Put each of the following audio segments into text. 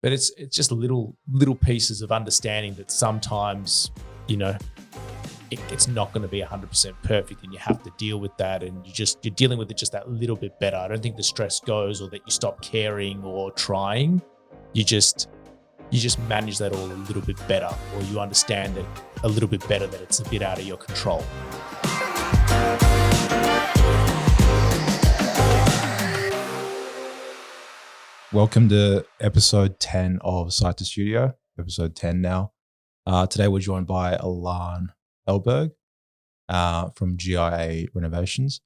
But it's just little pieces of understanding that sometimes, it's not going to be 100% perfect, and you have to deal with that, and you're dealing with it just that little bit better. I don't think the stress goes or that you stop caring or trying. You just manage that all a little bit better, or you understand it a little bit better that it's a bit out of your control. Welcome to episode 10 of Site to Studio, episode 10 now. Today we're joined by Illan Elberg from GIA Renovations.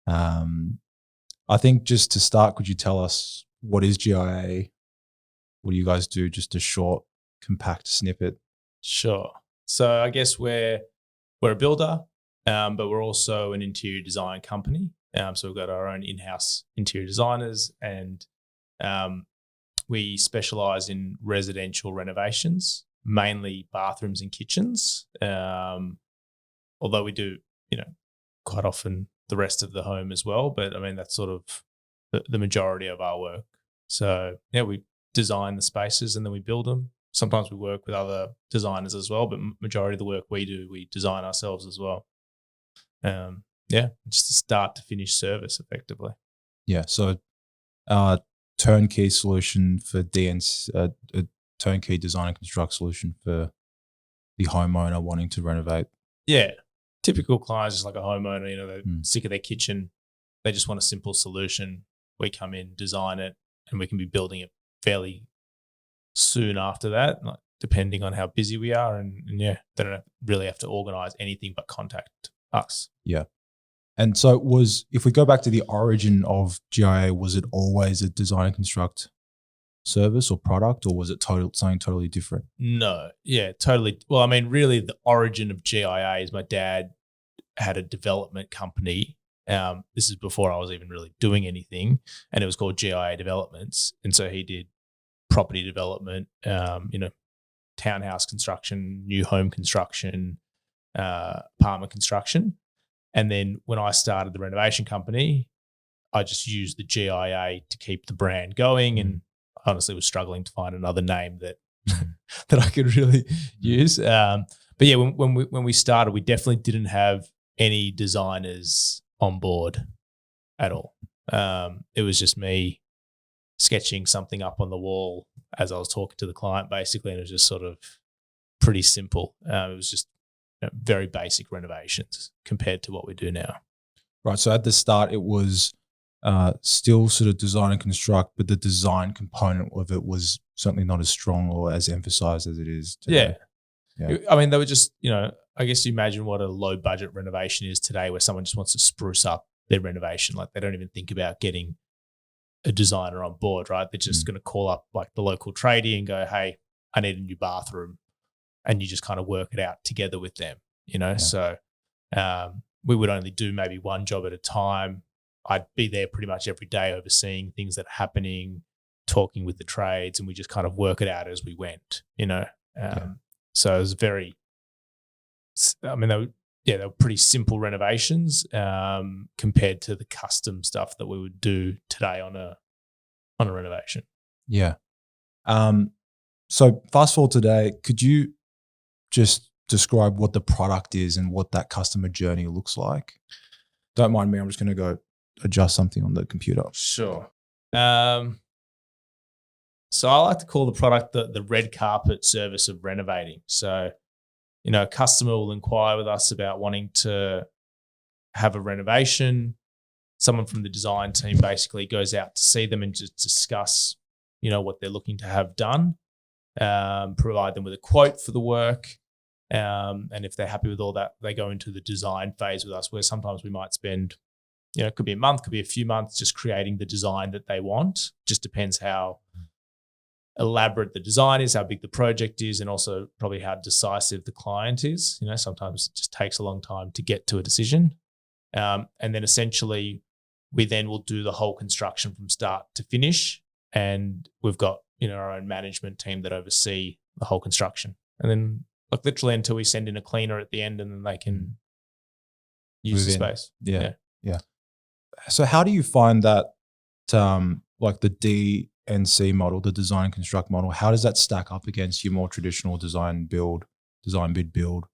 I think just to start, could you tell us what is GIA? What do you guys do? Just a short, compact snippet. Sure. So I guess we're a builder, but we're also an interior design company. So we've got our own in-house interior designers, and we specialize in residential renovations, mainly bathrooms and kitchens. Although we do, quite often the rest of the home as well. But I mean, that's sort of the majority of our work. So yeah, we design the spaces and then we build them. Sometimes we work with other designers as well, but majority of the work we do, we design ourselves as well. Just a start to finish service effectively. Yeah. So, turnkey solution for a turnkey design and construct solution for the homeowner wanting to renovate. Yeah. Typical clients is like a homeowner, they're sick of their kitchen. They just want a simple solution. We come in, design it, and we can be building it fairly soon after that, like depending on how busy we are. And they don't really have to organize anything but contact us. Yeah. And so if we go back to the origin of GIA, was it always a design and construct service or product, or was it something totally different? No. Yeah, totally. Well, I mean, really the origin of GIA is my dad had a development company. This is before I was even really doing anything, and it was called GIA Developments. And so he did property development, townhouse construction, new home construction, apartment construction. And then when I started the renovation company, I just used the GIA to keep the brand going, and honestly was struggling to find another name that that I could really use. But yeah, when we started, we definitely didn't have any designers on board at all. It was just me sketching something up on the wall as I was talking to the client, basically, and it was just sort of pretty simple. It was just very basic renovations compared to what we do now. Right. So at the start, it was still sort of design and construct, but the design component of it was certainly not as strong or as emphasized as it is today. Yeah. I mean, they were just, I guess you imagine what a low budget renovation is today, where someone just wants to spruce up their renovation. Like they don't even think about getting a designer on board, right? They're just going to call up like the local tradie and go, hey, I need a new bathroom. And you just kind of work it out together with them, Yeah. So we would only do maybe one job at a time. I'd be there pretty much every day overseeing things that are happening, talking with the trades, and we just kind of work it out as we went, So it was they were pretty simple renovations compared to the custom stuff that we would do today on a renovation. Yeah. So fast forward today, could you just describe what the product is and what that customer journey looks like? Don't mind me. I'm just going to go adjust something on the computer. Sure. So I like to call the product the red carpet service of renovating. So, a customer will inquire with us about wanting to have a renovation. Someone from the design team basically goes out to see them and just discuss, what they're looking to have done. Provide them with a quote for the work. And if they're happy with all that, they go into the design phase with us, where sometimes we might spend, it could be a month, could be a few months just creating the design that they want. Just depends how elaborate the design is, how big the project is, and also probably how decisive the client is. Sometimes it just takes a long time to get to a decision. And then essentially we then will do the whole construction from start to finish. And we've got, our own management team that oversee the whole construction. And then like literally until we send in a cleaner at the end, and then they can use the space. Yeah. So how do you find that like the NC model, the design and construct model, how does that stack up against your more traditional design bid build,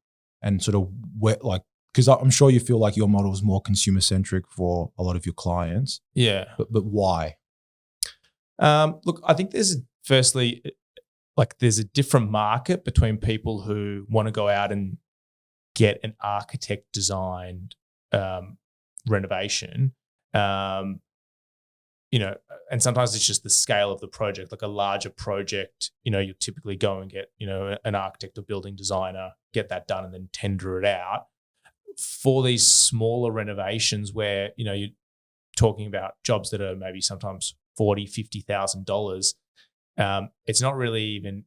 and sort of where, like, because I'm sure you feel like your model is more consumer centric for a lot of your clients. Yeah. But why? Look, I think there's a different market between people who want to go out and get an architect designed renovation, and sometimes it's just the scale of the project. Like a larger project, you typically go and get, an architect or building designer, get that done and then tender it out. For these smaller renovations where, you're talking about jobs that are maybe sometimes $40,000, $50,000, it's not really even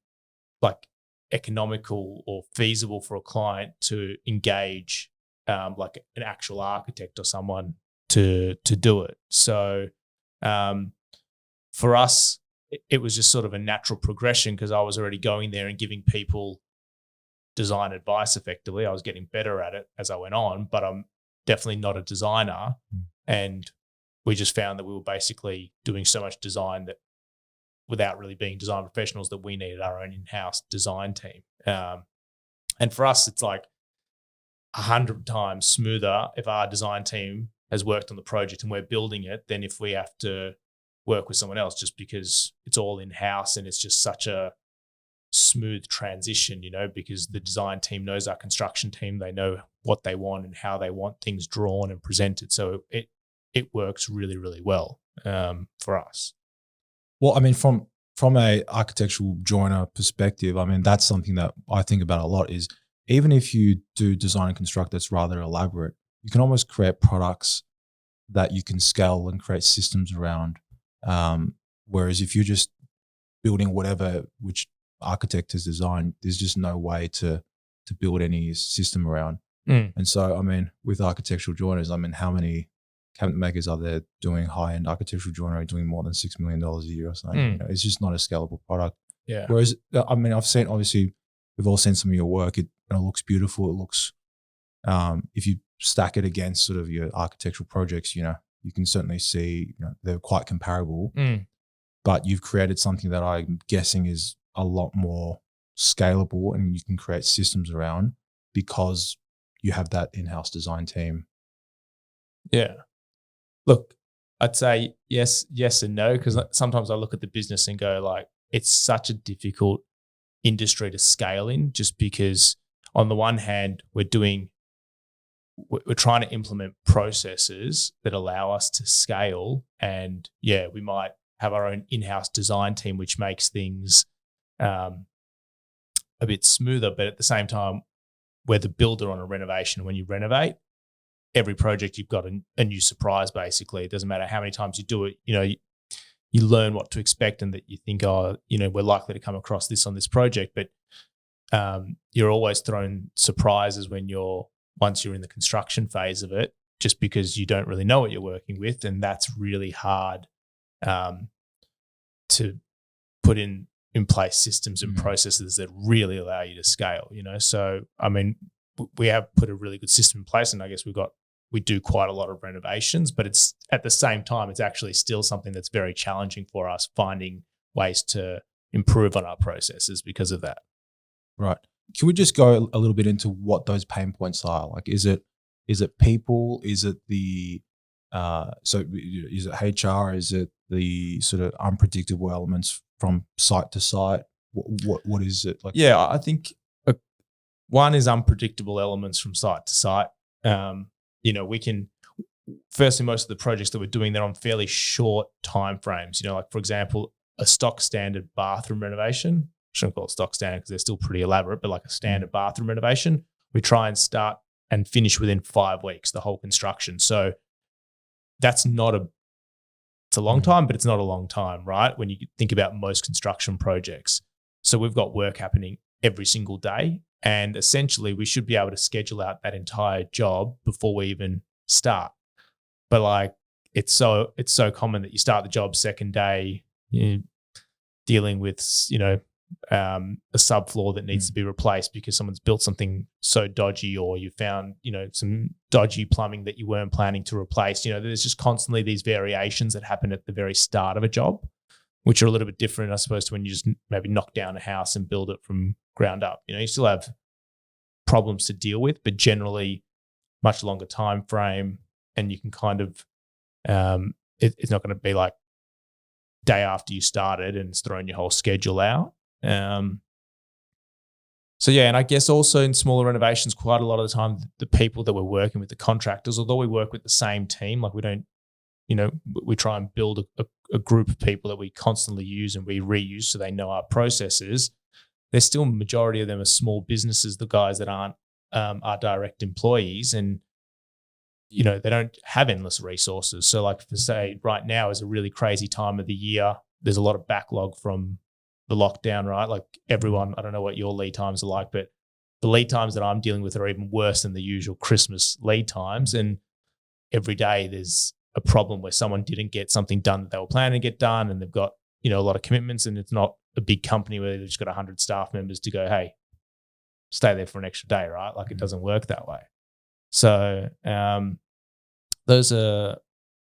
like economical or feasible for a client to engage like an actual architect or someone to do it. So for us, it was just sort of a natural progression because I was already going there and giving people design advice effectively. I was getting better at it as I went on, but I'm definitely not a designer. And we just found that we were basically doing so much design that without really being design professionals that we needed our own in-house design team. And for us, it's like 100 times smoother if our design team has worked on the project and we're building it than if we have to work with someone else, just because it's all in-house and it's just such a smooth transition, because the design team knows our construction team. They know what they want and how they want things drawn and presented. So it works really, really well for us. Well, I mean, from a architectural joiner perspective, I mean, that's something that I think about a lot is even if you do design and construct that's rather elaborate, you can almost create products that you can scale and create systems around. Whereas if you're just building whatever which architect has designed, there's just no way to build any system around. And so, I mean, with architectural joiners, I mean, how many cabinet makers are there doing high-end architectural joinery doing more than $6 million a year or something? It's just not a scalable product. Yeah. Whereas, I mean, obviously, we've all seen some of your work. It looks beautiful. It looks, if you stack it against sort of your architectural projects, you can certainly see, they're quite comparable. But you've created something that I'm guessing is a lot more scalable and you can create systems around because you have that in-house design team. Yeah. Look, I'd say yes and no, because sometimes I look at the business and go like, it's such a difficult industry to scale in, just because on the one hand, we're trying to implement processes that allow us to scale. And we might have our own in-house design team, which makes things a bit smoother. But at the same time, we're the builder on a renovation. When you renovate, every project you've got a new surprise, basically. It doesn't matter how many times you do it, you learn what to expect and that you think, we're likely to come across this on this project. But you're always thrown surprises once you're in the construction phase of it, just because you don't really know what you're working with. And that's really hard to put in place systems and processes that really allow you to scale, So, I mean, we have put a really good system in place, and I guess we do quite a lot of renovations, but it's at the same time, it's actually still something that's very challenging for us, finding ways to improve on our processes because of that. Right. Can we just go a little bit into what those pain points are? Like, is it people? Is it is it HR? Is it the sort of unpredictable elements from site to site? What is it like? Yeah, I think one is unpredictable elements from site to site. We can, firstly, most of the projects that we're doing, they're on fairly short time frames. Like, for example, a stock standard bathroom renovation. I shouldn't call it stock standard because they're still pretty elaborate, but like a standard bathroom renovation, we try and start and finish within 5 weeks, the whole construction. So that's it's a long time, but it's not a long time, right? When you think about most construction projects. So we've got work happening every single day. And essentially, we should be able to schedule out that entire job before we even start. But like, it's so common that you start the job second day, dealing with a subfloor that needs to be replaced because someone's built something so dodgy, or you found some dodgy plumbing that you weren't planning to replace. There's just constantly these variations that happen at the very start of a job which are a little bit different, I suppose, to when you just maybe knock down a house and build it from ground up. You still have problems to deal with, but generally much longer time frame, and you can kind of it's not going to be like day after you started and it's thrown your whole schedule out. So yeah, and I guess also in smaller renovations, quite a lot of the time, the people that we're working with, the contractors, although we work with the same team, like we don't, we try and build a group of people that we constantly use and we reuse so they know our processes. There's still majority of them are small businesses, the guys that aren't our direct employees, and they don't have endless resources. So like for say right now is a really crazy time of the year. There's a lot of backlog from the lockdown, right? Like everyone, I don't know what your lead times are like, but the lead times that I'm dealing with are even worse than the usual Christmas lead times. And every day there's a problem where someone didn't get something done that they were planning to get done, and they've got, a lot of commitments, and it's not a big company where they've just got 100 staff members to go, hey, stay there for an extra day, right? Like it doesn't work that way. So those are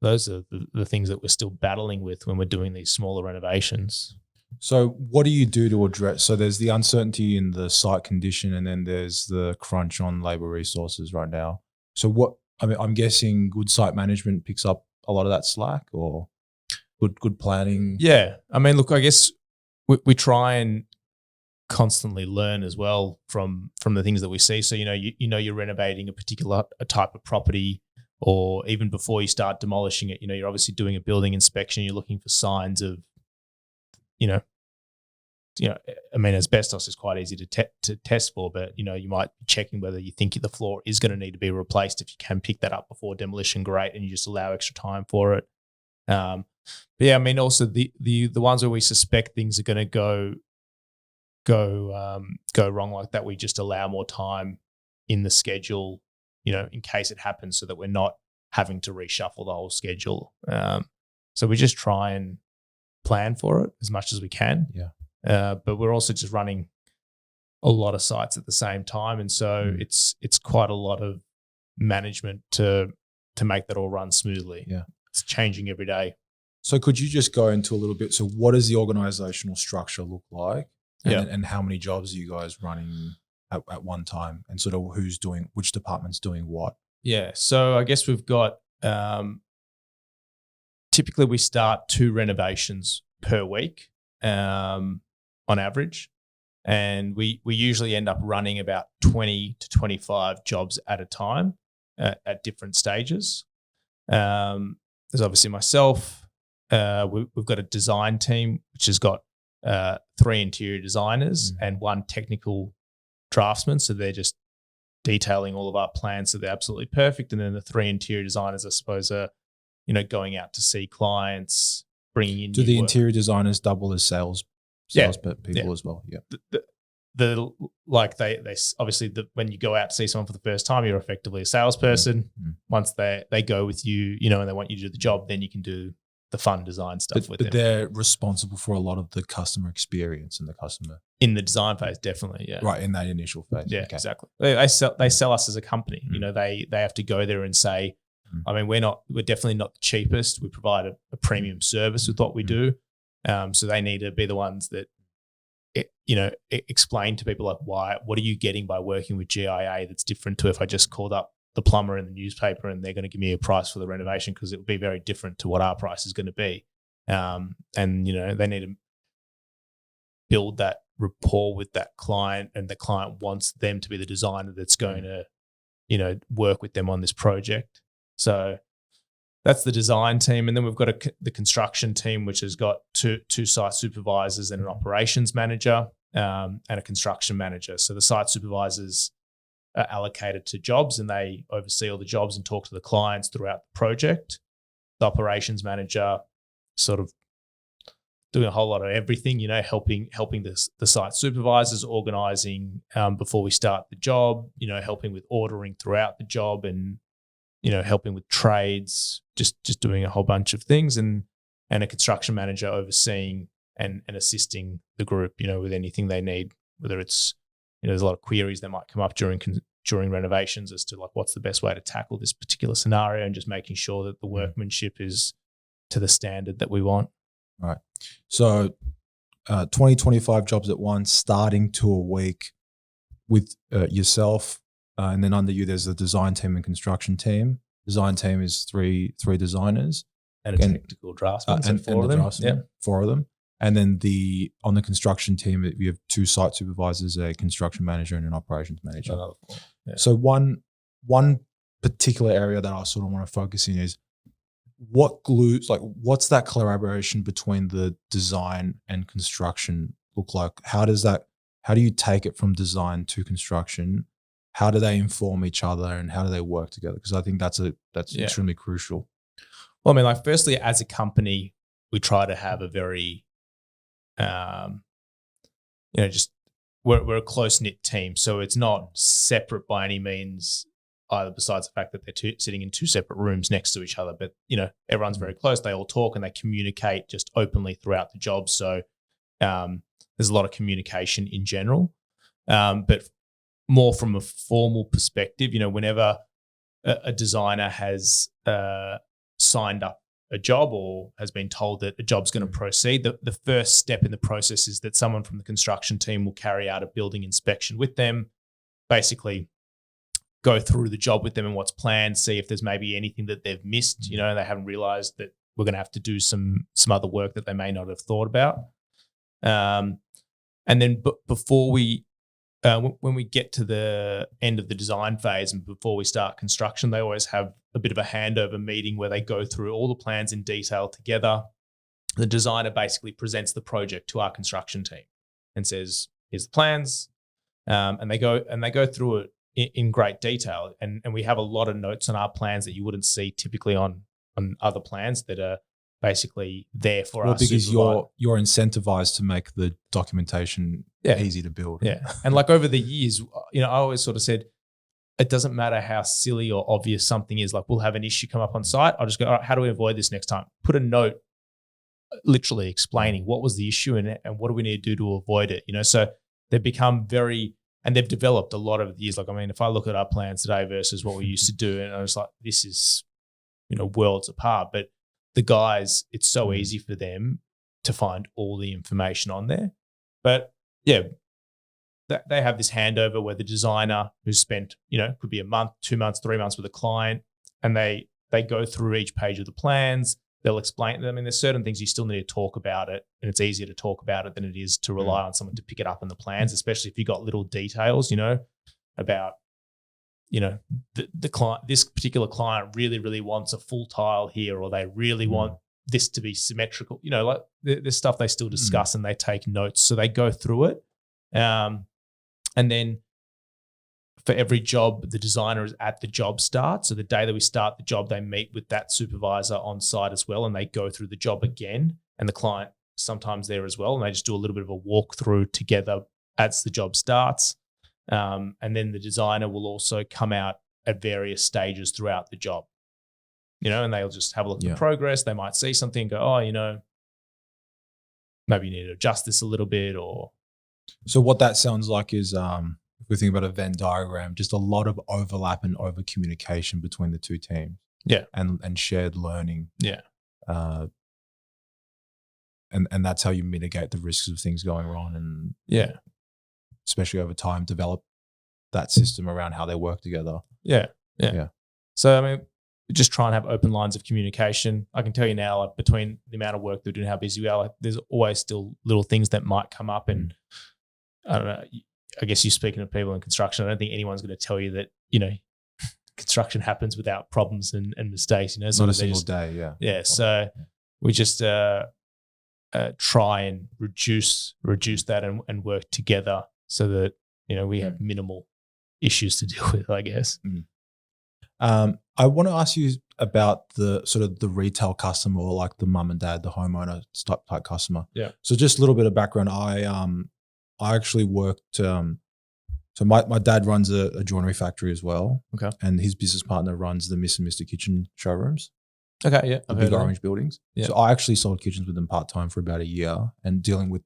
the things that we're still battling with when we're doing these smaller renovations. So what do you do to address? So there's the uncertainty in the site condition, and then there's the crunch on labor resources right now. So I'm guessing good site management picks up a lot of that slack, or good planning. Yeah. I mean, look, I guess we try and constantly learn as well from the things that we see. So, you're renovating a particular type of property, or even before you start demolishing it, you're obviously doing a building inspection. You're looking for signs of, I mean, asbestos is quite easy to test for, but, you might be checking whether you think the floor is going to need to be replaced. If you can pick that up before demolition, great, and you just allow extra time for it. But yeah, I mean, also the ones where we suspect things are going to go wrong like that, we just allow more time in the schedule, in case it happens, so that we're not having to reshuffle the whole schedule. So we just try and plan for it as much as we can. Yeah. But we're also just running a lot of sites at the same time, and so it's quite a lot of management to make that all run smoothly. Yeah, it's changing every day. So could you just go into a little bit? So what does the organizational structure look like? And how many jobs are you guys running at one time, and sort of who's doing, which department's doing what? Yeah. So I guess we've got, typically we start 2 renovations per week on average. And we usually end up running about 20 to 25 jobs at a time at different stages. There's obviously myself. We've got a design team, which has got 3 interior designers and 1 technical draftsman. So they're just detailing all of our plans so they're absolutely perfect. And then the 3 interior designers, I suppose, are, going out to see clients, bringing in. Do the interior designers double as sales people as well? Yeah. They obviously when you go out to see someone for the first time, you're effectively a salesperson. Once they go with you, and they want you to do the job, then you can do the fun design stuff with them. But they're responsible for a lot of the customer experience and the customer in the design phase, definitely. Yeah, right, in that initial phase. Yeah, okay. Exactly. They sell us as a company. They have to go there and say, I mean, we're definitely not the cheapest. We provide a premium service with what we do. So they need to be the ones that, explain to people like, what are you getting by working with GIA that's different to if I just called up the plumber in the newspaper and they're going to give me a price for the renovation, because it would be very different to what our price is going to be. And, they need to build that rapport with that client, and the client wants them to be the designer that's going to, work with them on this project. So that's the design team. And then we've got the construction team, which has got two site supervisors and an operations manager and a construction manager. So the site supervisors are allocated to jobs and they oversee all the jobs and talk to the clients throughout the project. The operations manager sort of doing a whole lot of everything, helping the site supervisors, organising before we start the job, helping with ordering throughout the job, and helping with trades, just doing a whole bunch of things, and a construction manager overseeing and assisting the group, with anything they need, whether it's, there's a lot of queries that might come up during renovations as to like what's the best way to tackle this particular scenario, and just making sure that the workmanship is to the standard that we want. Right. So 20, 25 jobs at once, starting to a week with yourself. And then under you, there's the design team and construction team. Design team is three designers. And a technical draftsman, so four of them. Yeah. 4 of them. And then on the construction team, you have 2 site supervisors, a construction manager and an operations manager. Yeah. So one particular area that I sort of want to focus in is what's that collaboration between the design and construction look like? How do you take it from design to construction? How do they inform each other and how do they work together? Because I think that's extremely crucial. Well, I mean, like firstly, as a company, we try to have a very, just we're a close-knit team. So it's not separate by any means, either besides the fact that they're sitting in 2 separate rooms next to each other. But, everyone's very close. They all talk and they communicate just openly throughout the job. So there's a lot of communication in general. But more from a formal perspective, whenever a designer has signed up a job or has been told that a job's going to proceed, the first step in the process is that someone from the construction team will carry out a building inspection with them, basically go through the job with them and what's planned, see if there's maybe anything that they've missed, they haven't realized that we're going to have to do some other work that they may not have thought about. And then before we when we get to the end of the design phase and before we start construction, they always have a bit of a handover meeting where they go through all the plans in detail together. The designer basically presents the project to our construction team and says, "Here's the plans," and they go through it in great detail. And we have a lot of notes on our plans that you wouldn't see typically on other plans that are basically there for us. Because you're incentivized to make the documentation easy to build. Yeah. And like over the years, I always sort of said, it doesn't matter how silly or obvious something is. Like we'll have an issue come up on site. I'll just go, all right, how do we avoid this next time? Put a note literally explaining what was the issue and what do we need to do to avoid it. So they've become and they've developed a lot over the years. Like, I mean, if I look at our plans today versus what we used to do, and I was like, this is, worlds apart. But the guys, it's so easy for them to find all the information on there. But yeah, they have this handover where the designer who's spent, could be a month, 2 months, 3 months with a client, and they go through each page of the plans. They'll explain them. I mean, there's certain things you still need to talk about it, and it's easier to talk about it than it is to rely on someone to pick it up in the plans, especially if you've got little details, about, the client, this particular client really, really wants a full tile here, or they really want this to be symmetrical. Like there's stuff they still discuss and they take notes. So they go through it. And then for every job, the designer is at the job start. So the day that we start the job, they meet with that supervisor on site as well, and they go through the job again. And the client sometimes there as well, and they just do a little bit of a walkthrough together as the job starts. And then the designer will also come out at various stages throughout the job, and they'll just have a look at the progress. They might see something and go, oh, maybe you need to adjust this a little bit. Or so what that sounds like is if we think about a Venn diagram, just a lot of overlap and over communication between the two teams. Yeah. And shared learning. Yeah. And that's how you mitigate the risks of things going wrong, and especially over time, develop that system around how they work together. Yeah. So, I mean, we just try and have open lines of communication. I can tell you now, like, between the amount of work that we're doing, how busy we are, like, there's always still little things that might come up. And I don't know, I guess you're speaking to people in construction. I don't think anyone's going to tell you that, construction happens without problems and mistakes, So not a single day. Yeah. So we just try and reduce that and work together so that, we have minimal issues to deal with, I guess. I want to ask you about the sort of the retail customer, or like the mum and dad, the homeowner type customer. Yeah. So just a little bit of background. I actually worked. So my dad runs a joinery factory as well. Okay. And his business partner runs the Miss and Mr. Kitchen showrooms. Okay. Yeah. The big orange buildings. Yeah. So I actually sold kitchens with them part-time for about a year, and dealing with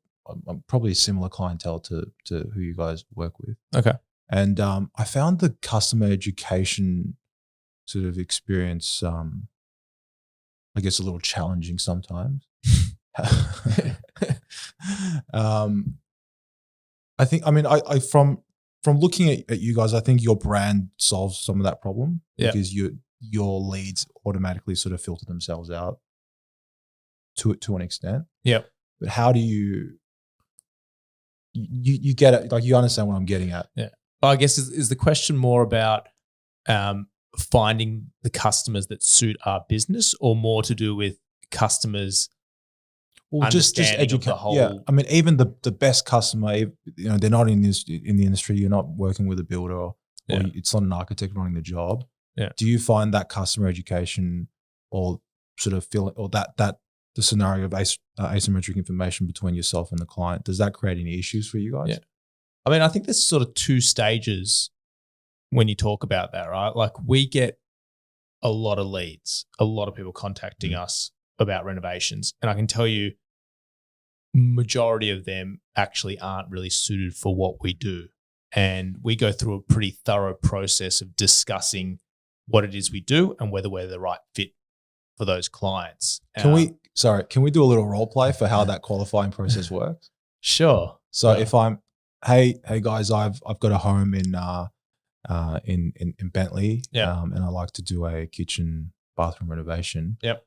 probably a similar clientele to who you guys work with. Okay. And I found the customer education sort of experience, I guess, a little challenging sometimes. I think, I mean, I from looking at you guys, I think your brand solves some of that problem because your leads automatically sort of filter themselves out to an extent. Yeah. But how do you get it? Like, you understand what I'm getting at. Yeah. I guess is the question more about finding the customers that suit our business, or more to do with customers just educate the whole. Yeah, I mean, even the best customer, they're not in the industry. You're not working with a builder, or it's not an architect running the job. Yeah. Do you find that customer education, or sort of that the scenario of asymmetric information between yourself and the client, does that create any issues for you guys? Yeah. I mean, I think there's sort of two stages when you talk about that, right? Like, we get a lot of leads, a lot of people contacting us about renovations. And I can tell you, majority of them actually aren't really suited for what we do. And we go through a pretty thorough process of discussing what it is we do and whether we're the right fit for those clients. Can we do a little role play for how that qualifying process works? Sure. So if I'm, hey guys, I've got a home in Bentley, and I like to do a kitchen bathroom renovation. Yep.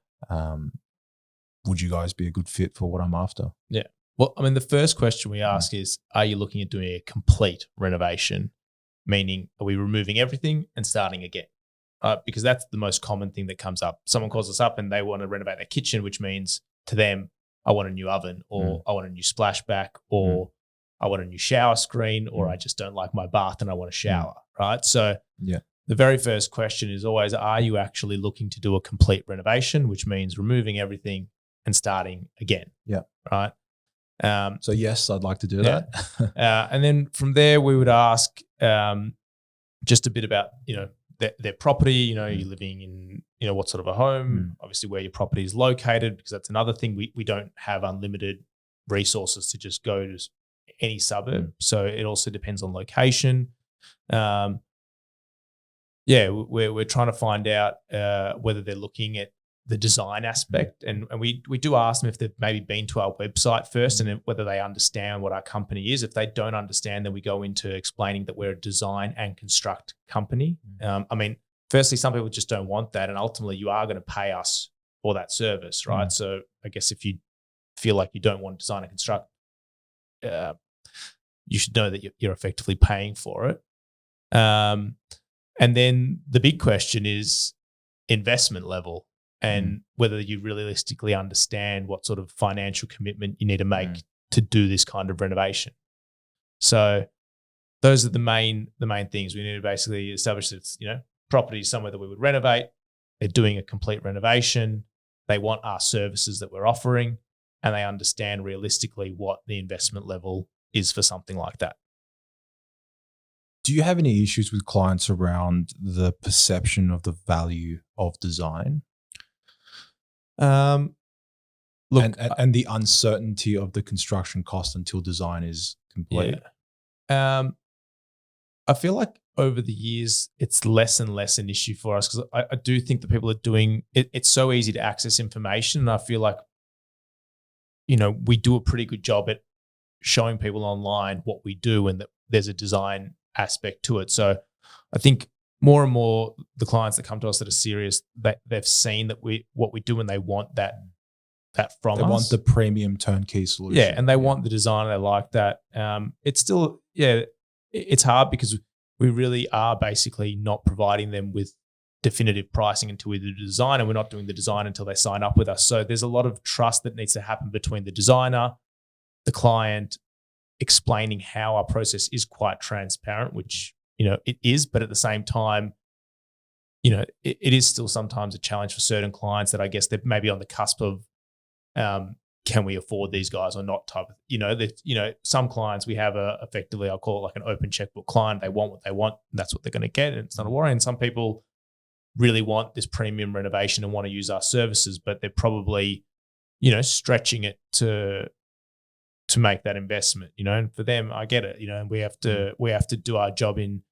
Would you guys be a good fit for what I'm after? Yeah. Well, I mean, the first question we ask is, are you looking at doing a complete renovation? Meaning, are we removing everything and starting again? Because that's the most common thing that comes up. Someone calls us up and they want to renovate their kitchen, which means to them, I want a new oven, or I want a new splashback, or I want a new shower screen, or I just don't like my bath and I want a shower, right? So the very first question is always, are you actually looking to do a complete renovation, which means removing everything and starting again? Yeah. Right. So yes, I'd like to do that. And then from there, we would ask just a bit about, their property. You're living in, what sort of a home, obviously where your property is located, because that's another thing. We don't have unlimited resources to just go to any suburb. So it also depends on location. We're trying to find out whether they're looking at the design aspect, and we do ask them if they've maybe been to our website first, and whether they understand what our company is. If they don't understand, then we go into explaining that we're a design and construct company. I mean, firstly, some people just don't want that, and ultimately you are going to pay us for that service, right? So I guess if you feel like you don't want to design and construct, you should know that you're effectively paying for it. And then the big question is investment level, and whether you realistically understand what sort of financial commitment you need to make to do this kind of renovation. So those are the main things. We need to basically establish that it's, property is somewhere that we would renovate. They're doing a complete renovation. They want our services that we're offering, and they understand realistically what the investment level is for something like that. Do you have any issues with clients around the perception of the value of design? Look, and the uncertainty of the construction cost until design is complete. I feel like over the years, it's less and less an issue for us, because I do think that people are doing it. It's so easy to access information, and I feel like, we do a pretty good job at showing people online what we do, and that there's a design aspect to it. So I think more and more the clients that come to us that are serious, they've seen that what we do, and they want that from us. They want the premium turnkey solution. Yeah, and they want the design. They like that. It's still, it's hard because we really are basically not providing them with definitive pricing until we do the design, and we're not doing the design until they sign up with us. So there's a lot of trust that needs to happen between the designer, the client, explaining how our process is quite transparent, which, it is, but at the same time, it is still sometimes a challenge for certain clients that I guess they're maybe on the cusp of, can we afford these guys or not type of, some clients we have effectively, I'll call it like an open checkbook client. They want what they want, and that's what they're going to get, and it's not a worry. And some people really want this premium renovation and want to use our services, but they're probably, stretching it to make that investment, and for them, I get it, and we have to do our job in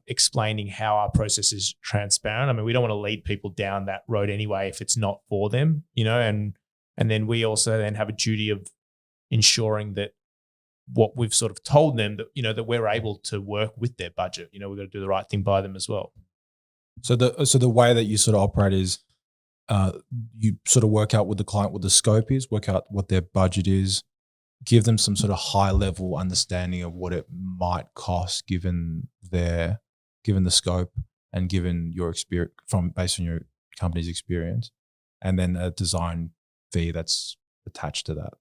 explaining how our process is transparent. I mean, we don't want to lead people down that road anyway if it's not for them, and And then we also then have a duty of ensuring that what we've sort of told them that, that we're able to work with their budget. We've got to do the right thing by them as well. So the way that you sort of operate is you sort of work out with the client what the scope is, work out what their budget is, give them some sort of high level understanding of what it might cost given the scope and given your experience based on your company's experience, and then a design fee that's attached to that.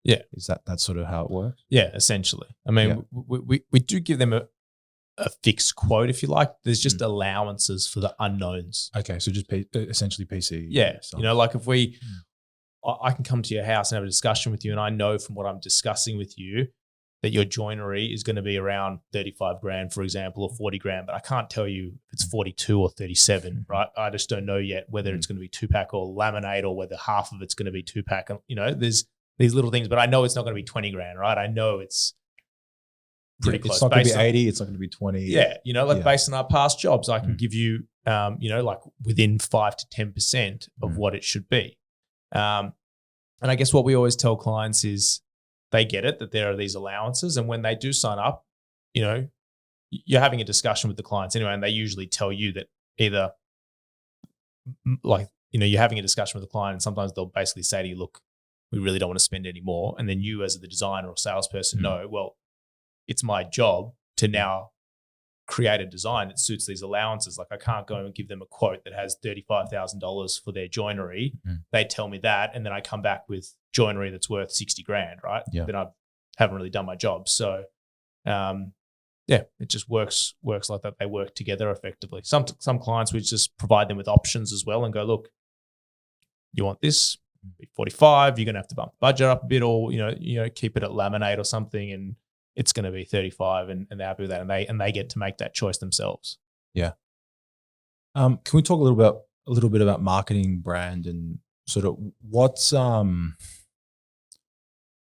Yeah. Is that sort of how it works? Yeah, essentially. I mean, we do give them a fixed quote, if you like. There's just allowances for the unknowns. Okay, so just essentially PC. Yeah. Like if I can come to your house and have a discussion with you, and I know from what I'm discussing with you that your joinery is going to be around 35 grand, for example, or 40 grand, but I can't tell you if it's 42 or 37, right? I just don't know yet whether it's going to be 2-pack or laminate, or whether half of it's going to be 2-pack. There's these little things, but I know it's not going to be 20 grand, right? I know it's pretty close. It's not going to be 80. It's not going to be 20. Yeah. Based on our past jobs, I can give you, like within 5 to 10% of what it should be. And I guess what we always tell clients is they get it, that there are these allowances. And when they do sign up, you're having a discussion with the clients anyway, and they usually tell you that either you're having a discussion with the client, and sometimes they'll basically say to you, look, we really don't want to spend any more. And then you as the designer or salesperson know, well, it's my job to now create a design that suits these allowances. Like I can't go and give them a quote that has $35,000 for their joinery. They tell me that, and then I come back with joinery that's worth 60 grand, right? Yeah. Then I haven't really done my job. So, it just works like that. They work together effectively. Some clients, we just provide them with options as well and go, look, you want this, 45, you're going to have to bump the budget up a bit, or, keep it at laminate or something, and it's going to be 35, and they're happy with that, and they get to make that choice themselves. Yeah. Can we talk a little bit about marketing, brand, and sort of what's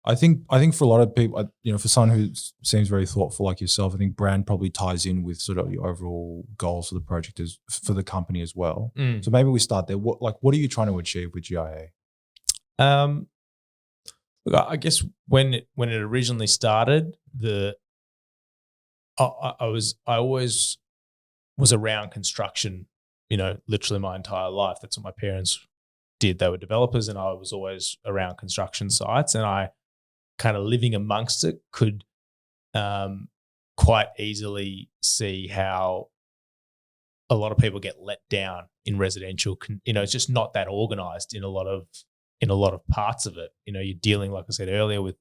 I think for a lot of people, for someone who seems very thoughtful like yourself, I think brand probably ties in with sort of your overall goals for the project for the company as well. So maybe we start there. What are you trying to achieve with GIA? Look, I guess when it originally started, I always was around construction, literally my entire life. That's what my parents did. They were developers, and I was always around construction sites, and I kind of living amongst it could quite easally see how a lot of people get let down in residential. It's just not that organized in a lot of parts of it. You're dealing, like I said earlier, with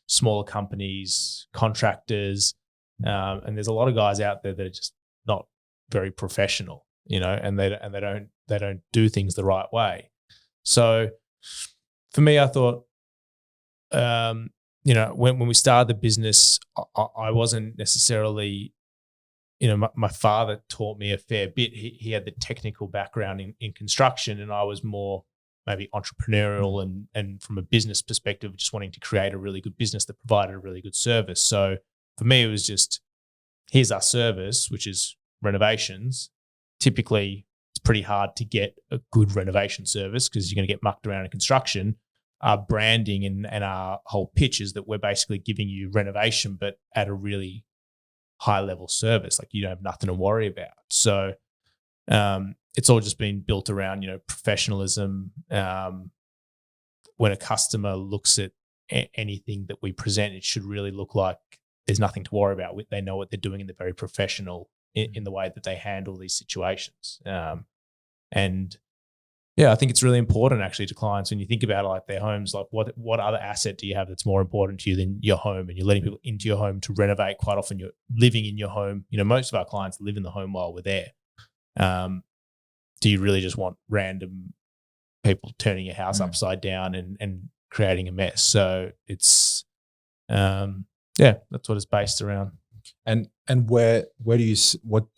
smaller companies, contractors, and there's a lot of guys out there that are just not very professional, and they don't do things the right way. So for me, I thought, when we started the business, I wasn't necessarily, my father taught me a fair bit. He had the technical background in construction, and I was more maybe entrepreneurial and from a business perspective, just wanting to create a really good business that provided a really good service. So for me, it was just, here's our service, which is renovations. Typically, it's pretty hard to get a good renovation service because you're going to get mucked around in construction. Our branding and our whole pitch is that we're basically giving you renovation, but at a really high level service. Like you don't have nothing to worry about. So it's all just been built around, professionalism. When a customer looks at anything that we present, it should really look like there's nothing to worry about. They know what they're doing, and they're very professional in the way that they handle these situations. And yeah, I think it's really important actually to clients when you think about it, like their homes, like what other asset do you have that's more important to you than your home? And you're letting people into your home to renovate. Quite often you're living in your home. Most of our clients live in the home while we're there. Do you really just want random people turning your house upside down and creating a mess? So it's, that's what it's based around. And where do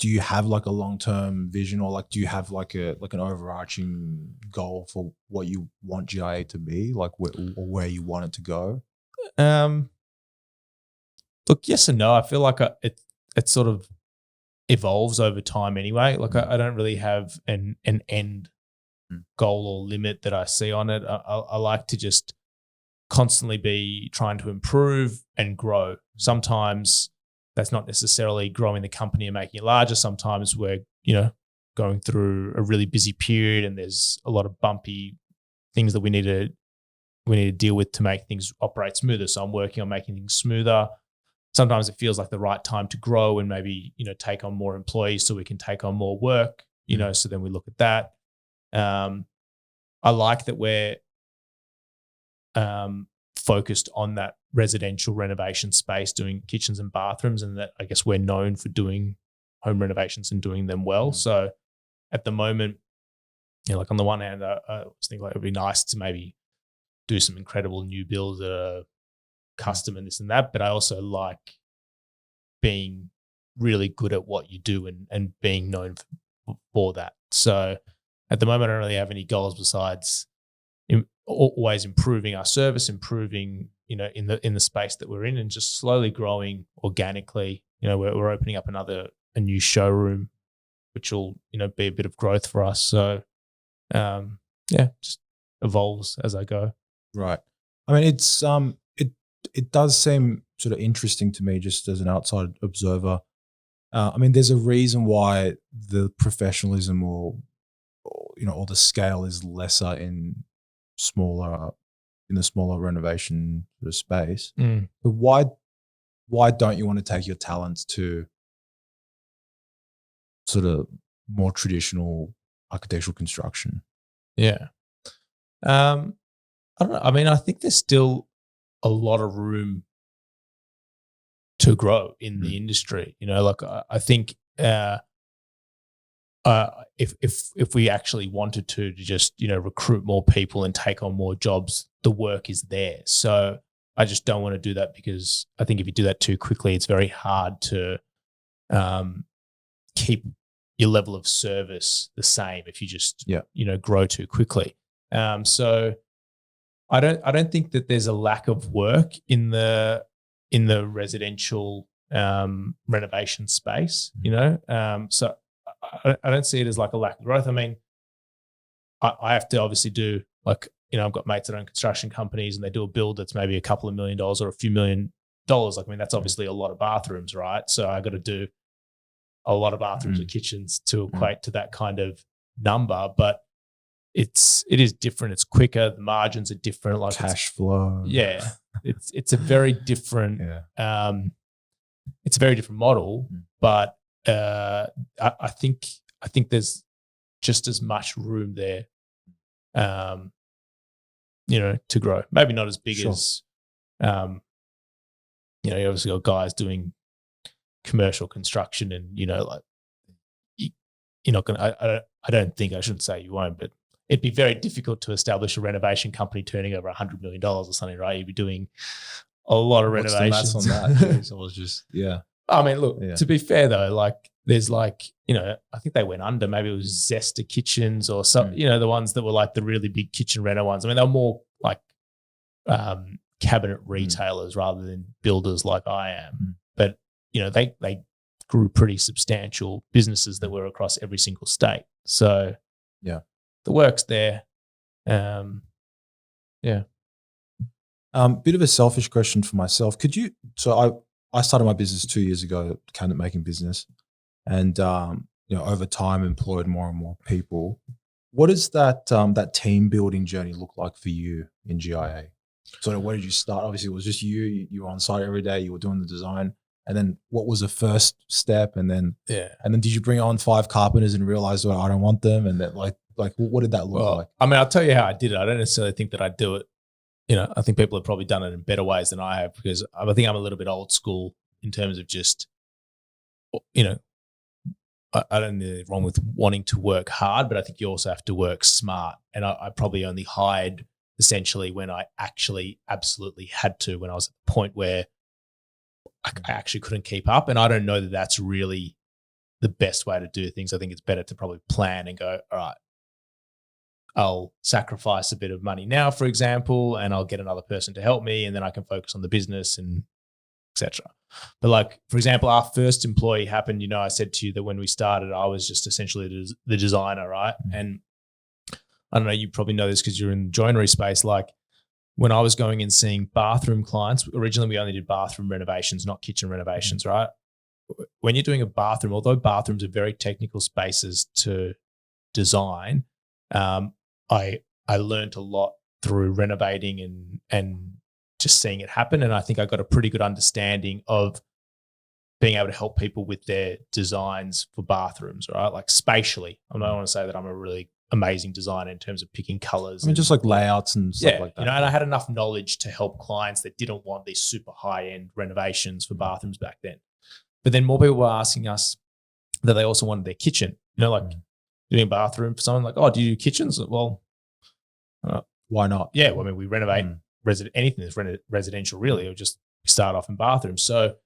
you have like a long-term vision, or like do you have like an overarching goal for what you want GIA to be, like where you want it to go? Look, yes and no. I feel like it sort of evolves over time anyway. Like I don't really have an end goal or limit that I see on it. I like to just constantly be trying to improve and grow. Sometimes that's not necessarily growing the company and making it larger. Sometimes we're, going through a really busy period and there's a lot of bumpy things that we need to deal with to make things operate smoother. So I'm working on making things smoother. Sometimes it feels like the right time to grow and maybe, take on more employees so we can take on more work, so then we look at that. I like that we're focused on that residential renovation space, doing kitchens and bathrooms, and that I guess we're known for doing home renovations and doing them well. So at the moment, like on the one hand, I was thinking like it would be nice to maybe do some incredible new builds that are custom and this and that, but I also like being really good at what you do and being known for that. So at the moment, I don't really have any goals besides always improving our service, improving, in the space that we're in, and just slowly growing organically. We're opening up a new showroom, which will, be a bit of growth for us. So, just evolves as I go. Right. I mean, it's it does seem sort of interesting to me just as an outside observer. I mean, there's a reason why the professionalism or the scale is lesser in the smaller renovation sort of space. But why don't you want to take your talents to sort of more traditional architectural construction? Yeah. I don't know. I mean, I think there's still a lot of room to grow in the industry. I think if we actually wanted to just recruit more people and take on more jobs, the work is there. So I just don't want to do that, because I think if you do that too quickly, it's very hard to keep your level of service the same if you just grow too quickly. So I don't think that there's a lack of work in the residential renovation space. So I don't see it as like a lack of growth. I mean, I have to obviously do I've got mates that own construction companies and they do a build that's maybe a couple of $1 million or a few $1 million. Like, I mean, that's obviously a lot of bathrooms, right? So I got to do a lot of bathrooms and kitchens to equate to that kind of number, but it is different. It's quicker. The margins are different. Like cash flow. Yeah. It's a very different, it's a very different model, but I think there's just as much room there, to grow. Maybe not as big as, you obviously got guys doing commercial construction, and like you're not gonna. I don't think, I shouldn't say you won't, but it'd be very difficult to establish a renovation company turning over $100 million or something, right? You'd be doing a lot of renovations. What's the maths on that? Jeez, I was just I mean, look, to be fair though, like there's like, I think they went under. Maybe it was Zesta Kitchens or some, the ones that were like the really big kitchen reno ones. I mean, they were more like cabinet retailers rather than builders like I am. But, they grew pretty substantial businesses that were across every single state. So the work's there. Bit of a selfish question for myself. I started my business 2 years ago, cabinet making business, and over time employed more and more people. What does that team building journey look like for you in GIA? So where did you start? Obviously, it was just you. You were on site every day. You were doing the design, and then what was the first step? And then did you bring on 5 carpenters and realize, well, I don't want them? And then like what did that look like? I mean, I'll tell you how I did it. I don't necessarily think that I do it. I think people have probably done it in better ways than I have, because I think I'm a little bit old school in terms of just, I don't think there's wrong with wanting to work hard, but I think you also have to work smart. And I probably only hired essentially when I actually absolutely had to, when I was at the point where I actually couldn't keep up. And I don't know that that's really the best way to do things. I think it's better to probably plan and go, all right, I'll sacrifice a bit of money now, for example, and I'll get another person to help me, and then I can focus on the business and etc. But like, for example, our first employee happened, I said to you that when we started, I was just essentially the designer, right? And I don't know, you probably know this because you're in the joinery space. Like when I was going and seeing bathroom clients, originally we only did bathroom renovations, not kitchen renovations, right? When you're doing a bathroom, although bathrooms are very technical spaces to design, I learned a lot through renovating and just seeing it happen. And I think I got a pretty good understanding of being able to help people with their designs for bathrooms, right? Like spatially. I don't want to say that I'm a really amazing designer in terms of picking colors. I mean, just like layouts and stuff like that. You know, and I had enough knowledge to help clients that didn't want these super high-end renovations for bathrooms back then. But then more people were asking us that they also wanted their kitchen. You know, like doing a bathroom for someone like, oh, do you do kitchens? Well, why not? Yeah, well, I mean, we renovate anything that's residential really, or just start off in bathrooms. So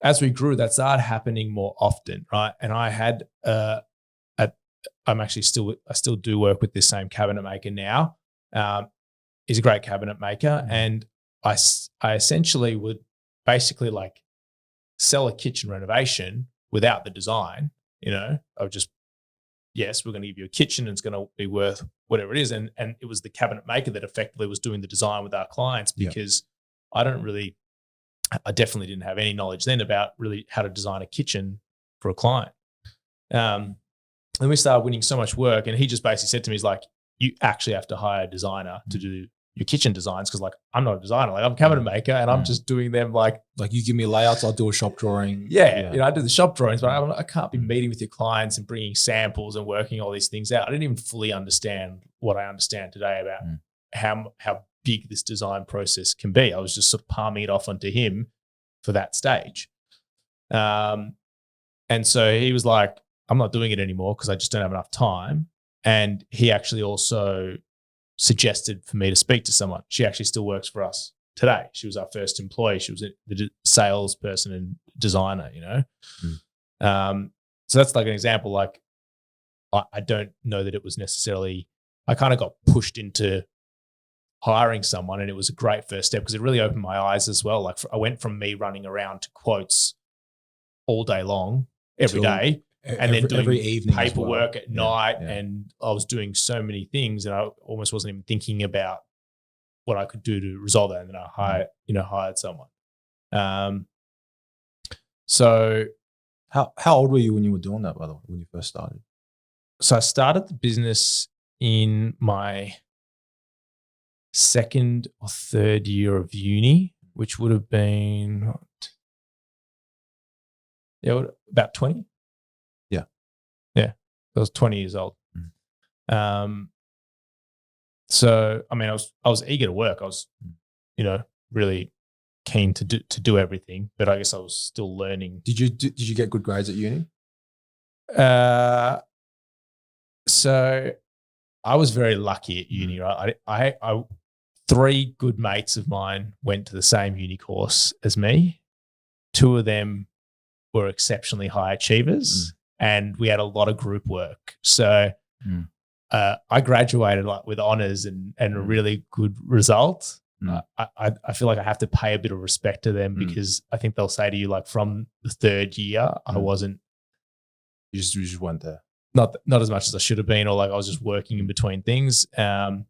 as we grew, that started happening more often, right? And I had I still do work with this same cabinet maker now. He's a great cabinet maker, and I essentially would basically like sell a kitchen renovation without the design. You know, I would just, yes, we're going to give you a kitchen and it's going to be worth whatever it is. And it was the cabinet maker that effectively was doing the design with our clients, because I definitely didn't have any knowledge then about really how to design a kitchen for a client. And we started winning so much work, and he just basically said to me, he's like, you actually have to hire a designer to do your kitchen designs, because like I'm not a designer, like I'm a cabinet maker and I'm just doing them like you give me layouts, I'll do a shop drawing. Yeah. You know, I do the shop drawings, but I can't be meeting with your clients and bringing samples and working all these things out. I didn't even fully understand what I understand today about how big this design process can be. I was just sort of palming it off onto him for that stage. And so he was like, I'm not doing it anymore because I just don't have enough time. And he actually also suggested for me to speak to someone. She actually still works for us today. She was our first employee. She was the salesperson and designer, you know. So that's like an example. Like I don't know that it was necessarily, I kind of got pushed into hiring someone, and it was a great first step because it really opened my eyes as well. Like I went from me running around to quotes all day long, every day. And then doing every evening paperwork at night, and I was doing so many things, and I almost wasn't even thinking about what I could do to resolve that. And then I hired someone. So how old were you when you were doing that, by the way, when you first started? So I started the business in my second or third year of uni, which would have been about 20. I was 20 years old. So I mean, I was eager to work. I was, really keen to do everything, but I guess I was still learning. Did you get good grades at uni? So I was very lucky at uni, right? I 3 good mates of mine went to the same uni course as me. 2 of them were exceptionally high achievers. And we had a lot of group work. So I graduated like with honors and a really good result. I feel like I have to pay a bit of respect to them because I think they'll say to you, like, from the 3rd year, I wasn't. You just weren't there. Not as much as I should have been, or like I was just working in between things. But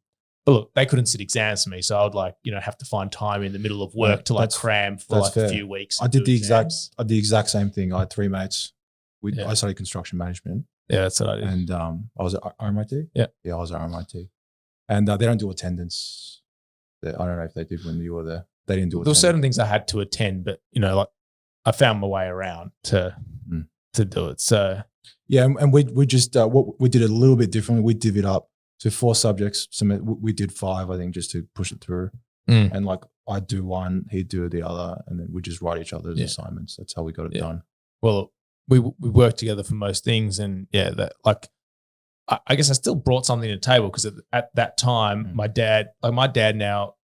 look, they couldn't sit exams for me, so I would have to find time in the middle of work to cram for a few weeks. I did the exact same thing. I had 3 mates. I studied construction management. Yeah, that's what I did. And I was at RMIT. Yeah, I was at RMIT. And they don't do attendance. I don't know if they did when you were there. They didn't do attendance. There were certain things I had to attend, but I found my way around to do it. So yeah, and we just we did it a little bit differently. We divvied up to 4 subjects. We did 5, I think, just to push it through. And I'd do one, he'd do the other, and then we just write each other's assignments. That's how we got it done. Well, we worked together for most things, and I guess I still brought something to the table because at that time, my dad now,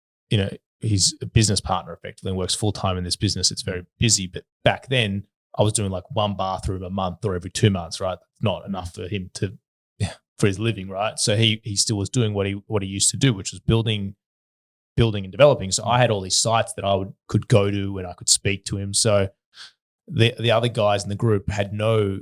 he's a business partner effectively and works full time in this business. It's very busy, but back then I was doing like 1 bathroom a month or every 2 months, right? Not enough for him for his living, right? So he still was doing what he used to do, which was building and developing. So I had all these sites that I could go to and I could speak to him. So the other guys in the group had no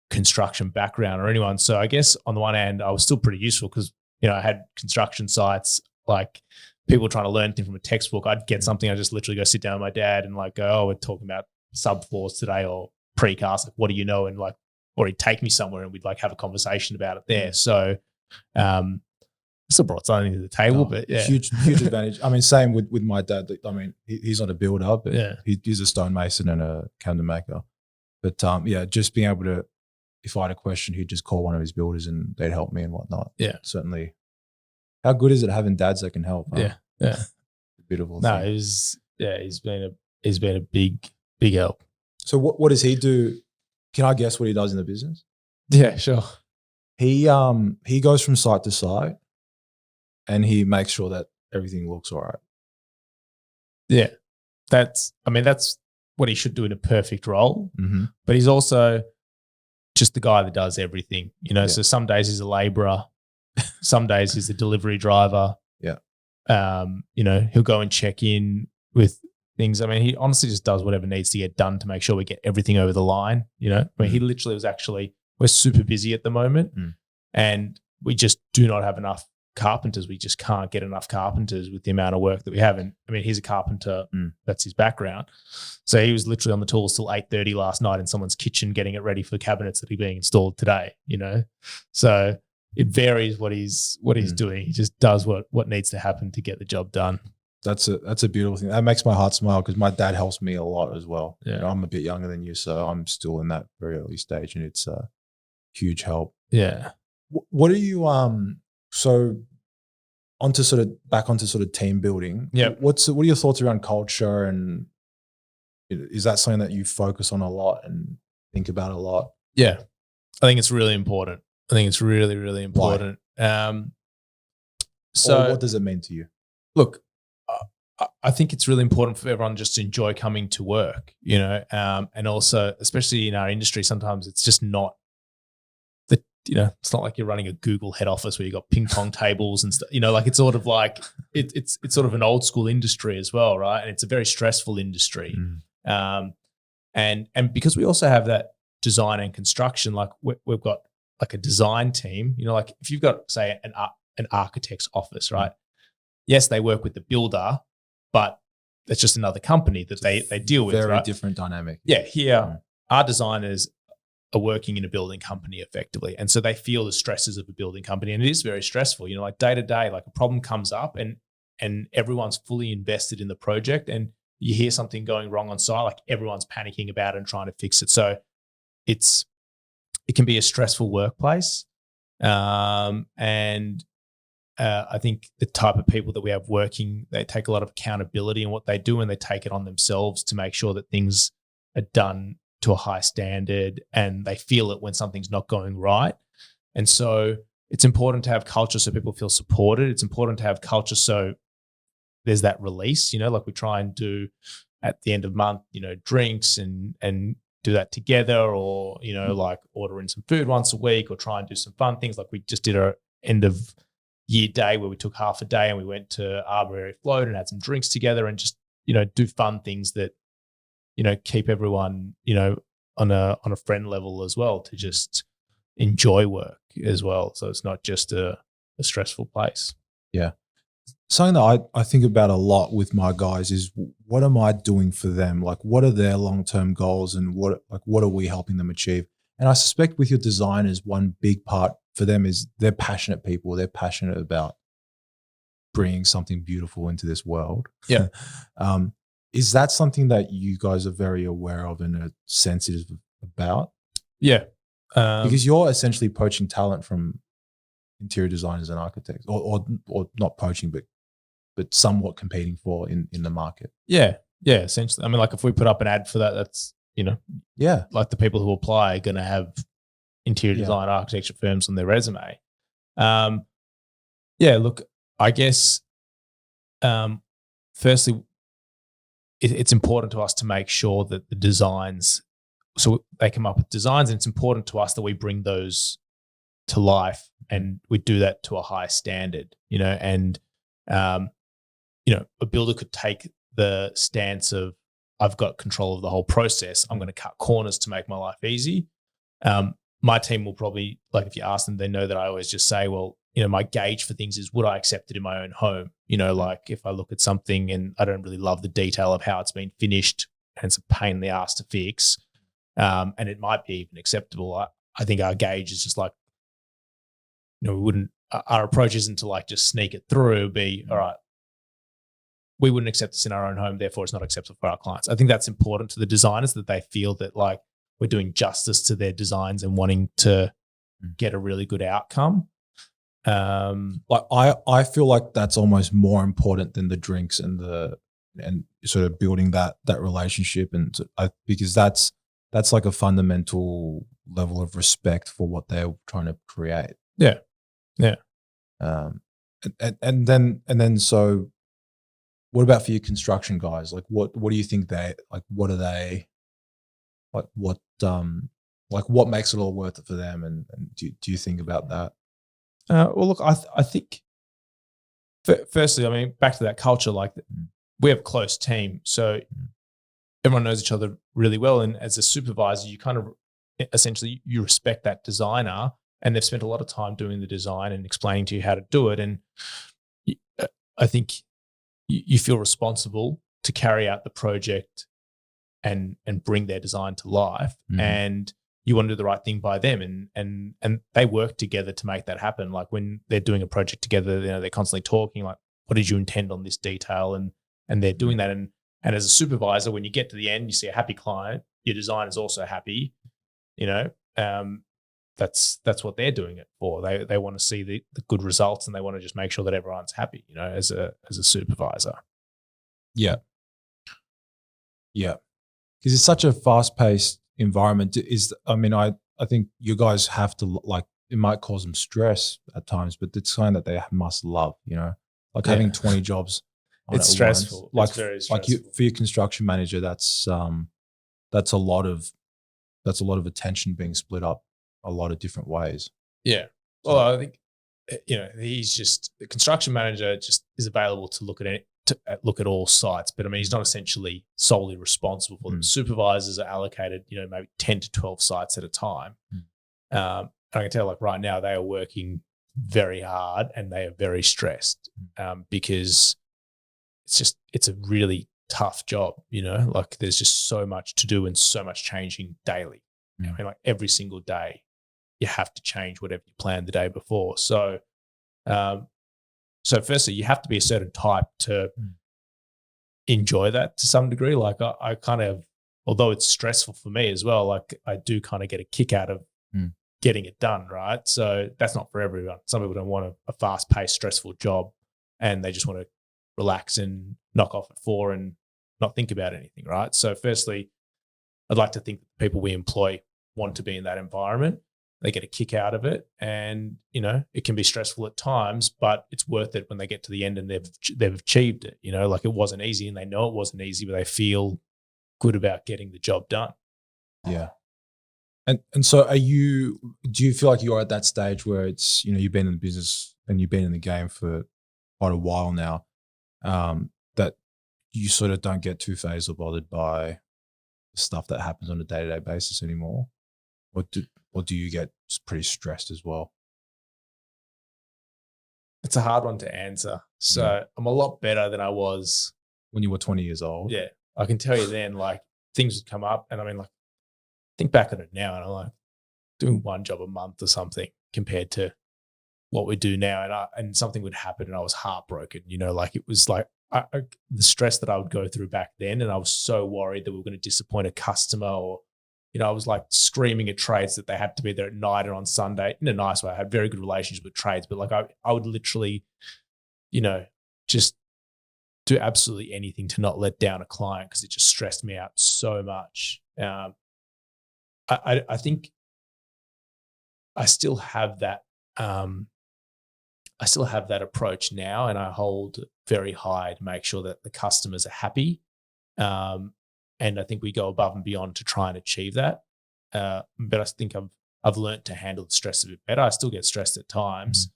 construction background or anyone. So I guess on the one hand, I was still pretty useful because I had construction sites, like people trying to learn things from a textbook. I'd get something, I just literally go sit down with my dad and like go, oh, we're talking about subfloors today or precast, like what do you know? And like, or he'd take me somewhere and we'd like have a conversation about it there. So still brought something to the table, but yeah. Huge advantage. I mean, same with my dad. I mean, he's not a builder, but he's a stonemason and a cabinet maker. But just being able to, if I had a question, he'd just call one of his builders and they'd help me and whatnot. Yeah. Certainly. How good is it having dads that can help? Huh? Yeah. Beautiful. No, he's been a big help. So what does he do? Can I guess what he does in the business? Yeah, sure. He goes from site to site and he makes sure that everything looks all right. Yeah. That's what he should do in a perfect role. Mm-hmm. But he's also just the guy that does everything, So some days he's a labourer, some days he's a delivery driver. Yeah. He'll go and check in with things. I mean, he honestly just does whatever needs to get done to make sure we get everything over the line. I mean, he literally was we're super busy at the moment and we just do not have enough carpenters. We just can't get enough carpenters with the amount of work that we have. And I mean, he's a carpenter. That's his background. So he was literally on the tools till 8:30 last night in someone's kitchen, getting it ready for cabinets that are being installed today, So it varies what he's doing. He just does what needs to happen to get the job done. That's a beautiful thing. That makes my heart smile because my dad helps me a lot as well. Yeah. I'm a bit younger than you, so I'm still in that very early stage and it's a huge help. Yeah. What are you, so back onto team building. Yeah. What are your thoughts around culture, and is that something that you focus on a lot and think about a lot? Yeah. I think it's really important. I think it's really, really important. So what does it mean to you? Look, I think it's really important for everyone just to enjoy coming to work, and also, especially in our industry, sometimes it's just not it's not like you're running a Google head office where you got ping pong tables and stuff, like it's sort of like it's sort of an old school industry as well, right? And it's a very stressful industry. And because we also have that design and construction, like we've got like a design team, like if you've got, say, an architect's office, right? Yes, they work with the builder, but that's just another company that they deal with. Very right? different dynamic. Yeah, here our designers are working in a building company effectively, and so they feel the stresses of a building company, and it is very stressful. Like day to day, like a problem comes up, and everyone's fully invested in the project, and you hear something going wrong on site, like everyone's panicking about it and trying to fix it. So it can be a stressful workplace, and I think the type of people that we have working, they take a lot of accountability in what they do, and they take it on themselves to make sure that things are done to a high standard, and they feel it when something's not going right. And so it's important to have culture so people feel supported. It's important to have culture so there's that release, like we try and do at the end of month, drinks and do that together, or, like order in some food once a week, or try and do some fun things. Like we just did our end of year day where we took half a day and we went to Arborary Float and had some drinks together and just, do fun things that, keep everyone, on a friend level as well, to just enjoy work as well. So it's not just a stressful place. Yeah. Something that I think about a lot with my guys is, what am I doing for them? Like, what are their long-term goals, and what are we helping them achieve? And I suspect with your designers, one big part for them is they're passionate people. They're passionate about bringing something beautiful into this world. Yeah. Is that something that you guys are very aware of and are sensitive about? Yeah. Because you're essentially poaching talent from interior designers and architects, or not poaching, but somewhat competing for in the market. Yeah. Yeah. Essentially. I mean, like if we put up an ad for that, that's, like the people who apply are going to have interior design architecture firms on their resume. Look, I guess, firstly, it's important to us to make sure that the designs, so they come up with designs, and it's important to us that we bring those to life, and we do that to a high standard, and, a builder could take the stance of, I've got control of the whole process. I'm going to cut corners to make my life easy. My team will probably, like if you ask them, they know that I always just say, well, my gauge for things is, would I accept it in my own home? Like if I look at something and I don't really love the detail of how it's been finished and it's a pain in the ass to fix, and it might be even acceptable, I think our gauge is just like, we wouldn't, our approach isn't to like just sneak it through. It'd be, all right, we wouldn't accept this in our own home, therefore it's not acceptable for our clients. I think that's important to the designers, that they feel that like we're doing justice to their designs and wanting to get a really good outcome. Like I feel like that's almost more important than the drinks and sort of building that relationship, because that's like a fundamental level of respect for what they're trying to create. Yeah. And then so what about for your construction guys? Like what do you think what are they like? What makes it all worth it for them? And do you think about that? Well, look, I think firstly, I mean, back to that culture, like we have a close team, so everyone knows each other really well. And as a supervisor, you kind of essentially you respect that designer, and they've spent a lot of time doing the design and explaining to you how to do it. And I think you feel responsible to carry out the project and bring their design to life. And you want to do the right thing by them, and they work together to make that happen. Like when they're doing a project together, they're constantly talking like, what did you intend on this detail? And they're doing that. And as a supervisor, when you get to the end, you see a happy client, your design is also happy, that's what they're doing it for. They want to see the good results, and they want to just make sure that everyone's happy, as a supervisor. Yeah. Because it's such a fast-paced environment. I think you guys have to, like, it might cause them stress at times, but it's something that they must love, having 20 jobs. It's stressful. Like, it's very stressful. For your construction manager, that's a lot of attention being split up a lot of different ways. Yeah. Well, I think, he's just, the construction manager just is available to look at it, to look at all sites, but I mean, he's not essentially solely responsible for them. Supervisors are allocated, maybe 10 to 12 sites at a time. I can tell, like right now, they are working very hard and they are very stressed because it's a really tough job. Like there's just so much to do and so much changing daily. I mean, like every single day, you have to change whatever you planned the day before. So, firstly, you have to be a certain type to enjoy that to some degree. Like I kind of, although it's stressful for me as well, like I do kind of get a kick out of getting it done, right? So that's not for everyone. Some people don't want a fast-paced, stressful job, and they just want to relax and knock off at 4 and not think about anything, right? So firstly, I'd like to think that the people we employ want to be in that environment. They get a kick out of it, and it can be stressful at times, but it's worth it when they get to the end and they've achieved it. Like it wasn't easy, and they know it wasn't easy, but they feel good about getting the job done. Yeah. And so do you feel like you're at that stage where it's, you've been in the business and you've been in the game for quite a while now, that you sort of don't get too fazed or bothered by the stuff that happens on a day-to-day basis anymore? Or do you get pretty stressed as well? It's a hard one to answer. So I'm a lot better than I was when you were 20 years old. Yeah. I can tell you then, like, things would come up, and I mean, like, think back on it now, and I'm like doing one job a month or something compared to what we do now. And something would happen and I was heartbroken, like it was like the stress that I would go through back then. And I was so worried that we were going to disappoint a customer, or, I was like screaming at trades that they had to be there at night and on Sunday in a nice way. I had very good relationships with trades, but like I would literally, just do absolutely anything to not let down a client because it just stressed me out so much. I think I still have that. I still have that approach now, and I hold very high to make sure that the customers are happy. And I think we go above and beyond to try and achieve that. But I think I've learned to handle the stress a bit better. I still get stressed at times,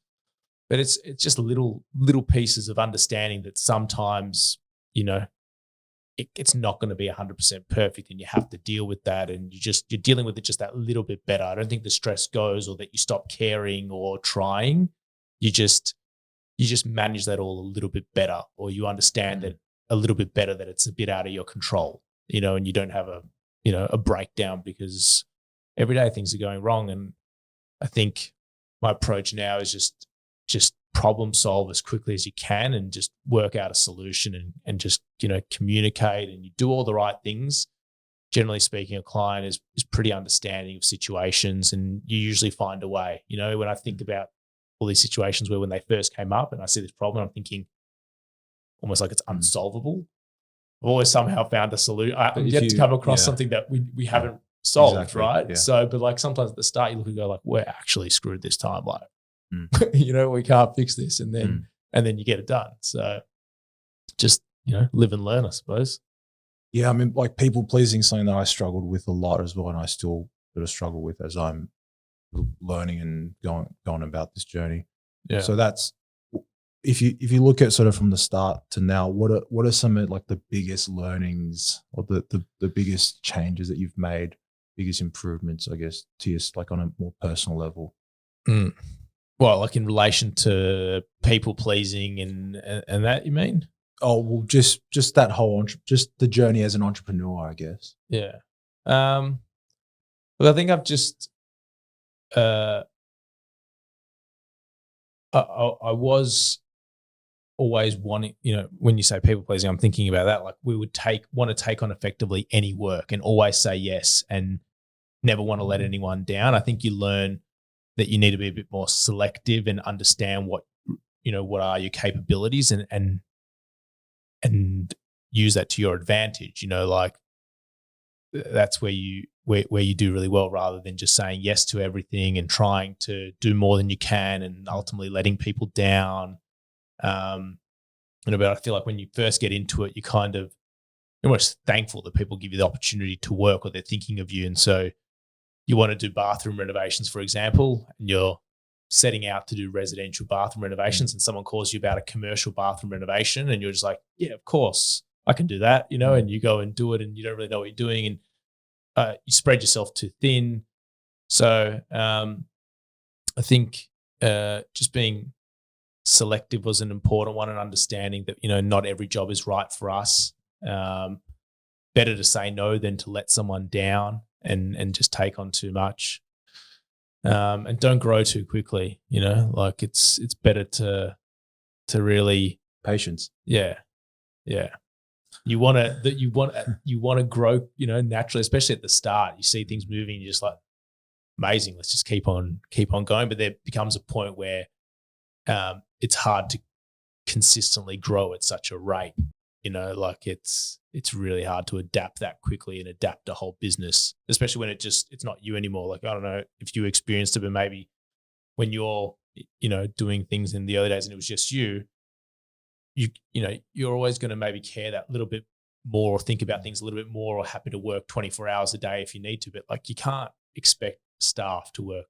but it's just little pieces of understanding that sometimes, it's not going to be 100% perfect, and you have to deal with that, and you're dealing with it just that little bit better. I don't think the stress goes, or that you stop caring or trying. you just manage that all a little bit better, or you understand that a little bit better, that it's a bit out of your control, and you don't have a breakdown because every day things are going wrong. And I think my approach now is just problem solve as quickly as you can and just work out a solution and just, communicate, and you do all the right things. Generally speaking, a client is pretty understanding of situations, and you usually find a way. When I think about all these situations where when they first came up and I see this problem, I'm thinking almost like it's unsolvable. I've always somehow found a solution. I'm yet to come across something that we haven't solved, exactly, right? Yeah. So, but like sometimes at the start you look and go like, we're actually screwed this time. Like, we can't fix this. And then you get it done. So just, live and learn, I suppose. Yeah. I mean, like people pleasing is something that I struggled with a lot as well. And I still sort of struggle with as I'm learning and going about this journey. Yeah. So that's, if you look at sort of from the start to now, what are some of like the biggest learnings or the biggest changes that you've made, biggest improvements, I guess, to you, like on a more personal level? Well, like in relation to people pleasing and that, you mean? Oh, well, just that whole, just the journey as an entrepreneur, I guess. Yeah. Well, I think I've just, I was always wanting, when you say people pleasing, I'm thinking about that. Like we would want to take on effectively any work and always say yes and never want to let anyone down. I think you learn that you need to be a bit more selective and understand what are your capabilities and use that to your advantage. Like that's where you do really well, rather than just saying yes to everything and trying to do more than you can and ultimately letting people down. But I feel like when you first get into it, you're almost thankful that people give you the opportunity to work, or they're thinking of you. And so you want to do bathroom renovations, for example, and you're setting out to do residential bathroom renovations, and someone calls you about a commercial bathroom renovation, and you're just like, yeah, of course I can do that, and you go and do it, and you don't really know what you're doing, and you spread yourself too thin. So I think just being selective was an important one, and understanding that, not every job is right for us. Better to say no than to let someone down and just take on too much. And don't grow too quickly, like it's better to really patience. Yeah. You want to grow, naturally, especially at the start. You see things moving, you're just like, amazing. Let's just keep on going. But there becomes a point where it's hard to consistently grow at such a rate. Like it's really hard to adapt that quickly and adapt a whole business, especially when it's not you anymore. Like, I don't know if you experienced it, but maybe when you're, doing things in the early days and it was just you're always going to maybe care that little bit more, or think about things a little bit more, or happy to work 24 hours a day if you need to. But like, you can't expect staff to work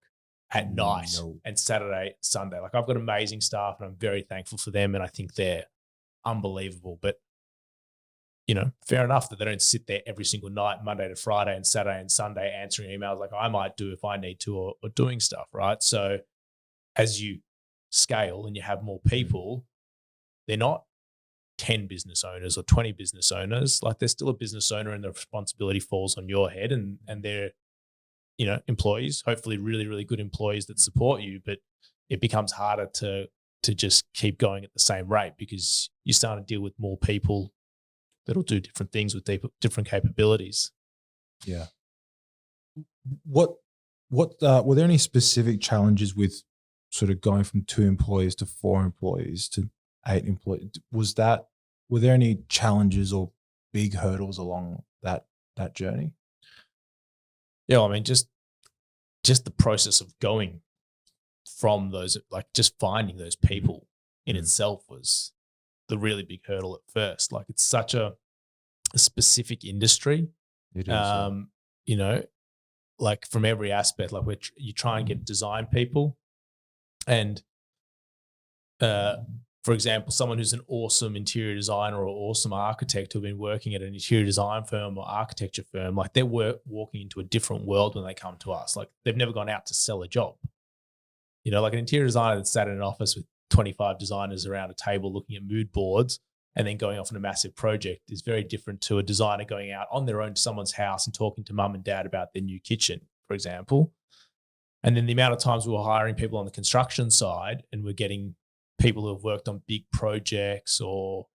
at night and Saturday, Sunday. Like, I've got amazing staff and I'm very thankful for them, and I think they're unbelievable. But fair enough that they don't sit there every single night, Monday to Friday and Saturday and Sunday, answering emails like I might do if I need to, or doing stuff, right? So as you scale and you have more people, they're not 10 business owners or 20 business owners. Like, they're still a business owner, and the responsibility falls on your head, and they're, employees, hopefully really, really good employees that support you. But it becomes harder to just keep going at the same rate, because you start to deal with more people that'll do different things with different capabilities. Yeah. What were there any specific challenges with sort of going from 2 employees to 4 employees to 8 employees? Were there any challenges or big hurdles along that journey? Yeah, I mean, just the process of going from those, like just finding those people in itself was the really big hurdle at first. Like, it's such a specific industry. It is, like from every aspect, like you try and get design people, and for example, someone who's an awesome interior designer or awesome architect who've been working at an interior design firm or architecture firm, like they're walking into a different world when they come to us. Like, they've never gone out to sell a job. like an interior designer that sat in an office with 25 designers around a table looking at mood boards and then going off on a massive project is very different to a designer going out on their own to someone's house and talking to mum and dad about their new kitchen, for example. And then the amount of times we were hiring people on the construction side and we're getting people who have worked on big projects or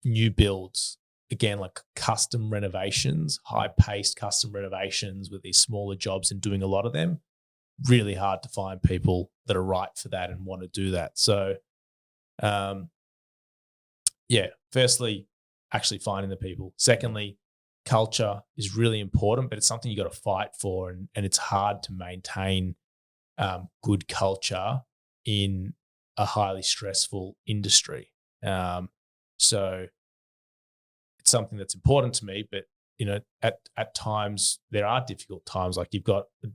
new builds, again, like custom renovations, high-paced custom renovations with these smaller jobs and doing a lot of them, really hard to find people that are right for that and want to do that. So, firstly, actually finding the people. Secondly, culture is really important, but it's something you got to fight for, and it's hard to maintain good culture in a highly stressful industry. So it's something that's important to me, but at times there are difficult times. Like you've got a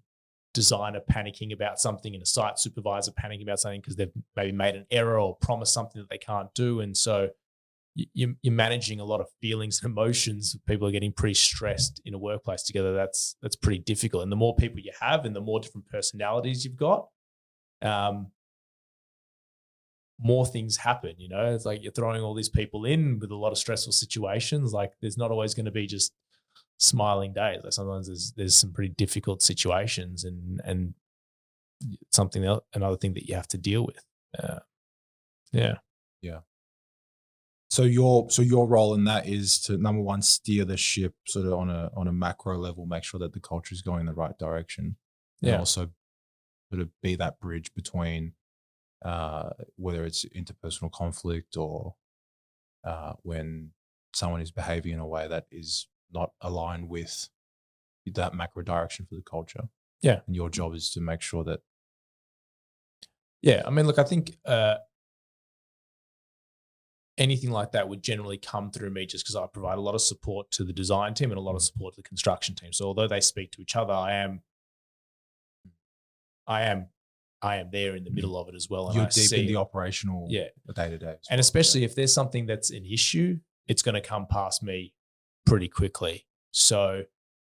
designer panicking about something and a site supervisor panicking about something because they've maybe made an error or promised something that they can't do. And so you're managing a lot of feelings and emotions. People are getting pretty stressed in a workplace together. That's pretty difficult. And the more people you have and the more different personalities you've got, more things happen. It's like you're throwing all these people in with a lot of stressful situations. Like there's not always going to be just smiling days. Like sometimes there's some pretty difficult situations and something else, another thing that you have to deal with. Yeah. So your role in that is to, number one, steer the ship sort of on a macro level, make sure that the culture is going in the right direction, and also sort of be that bridge between whether it's interpersonal conflict or when someone is behaving in a way that is not aligned with that macro direction for the culture. Yeah. And your job is to make sure that. Yeah. I mean, look, I think anything like that would generally come through me just because I provide a lot of support to the design team and a lot of support to the construction team. So although they speak to each other, I am there in the middle of it as well. And you're I deep see in the operational day-to-day. And especially if there's something that's an issue, it's going to come past me pretty quickly. So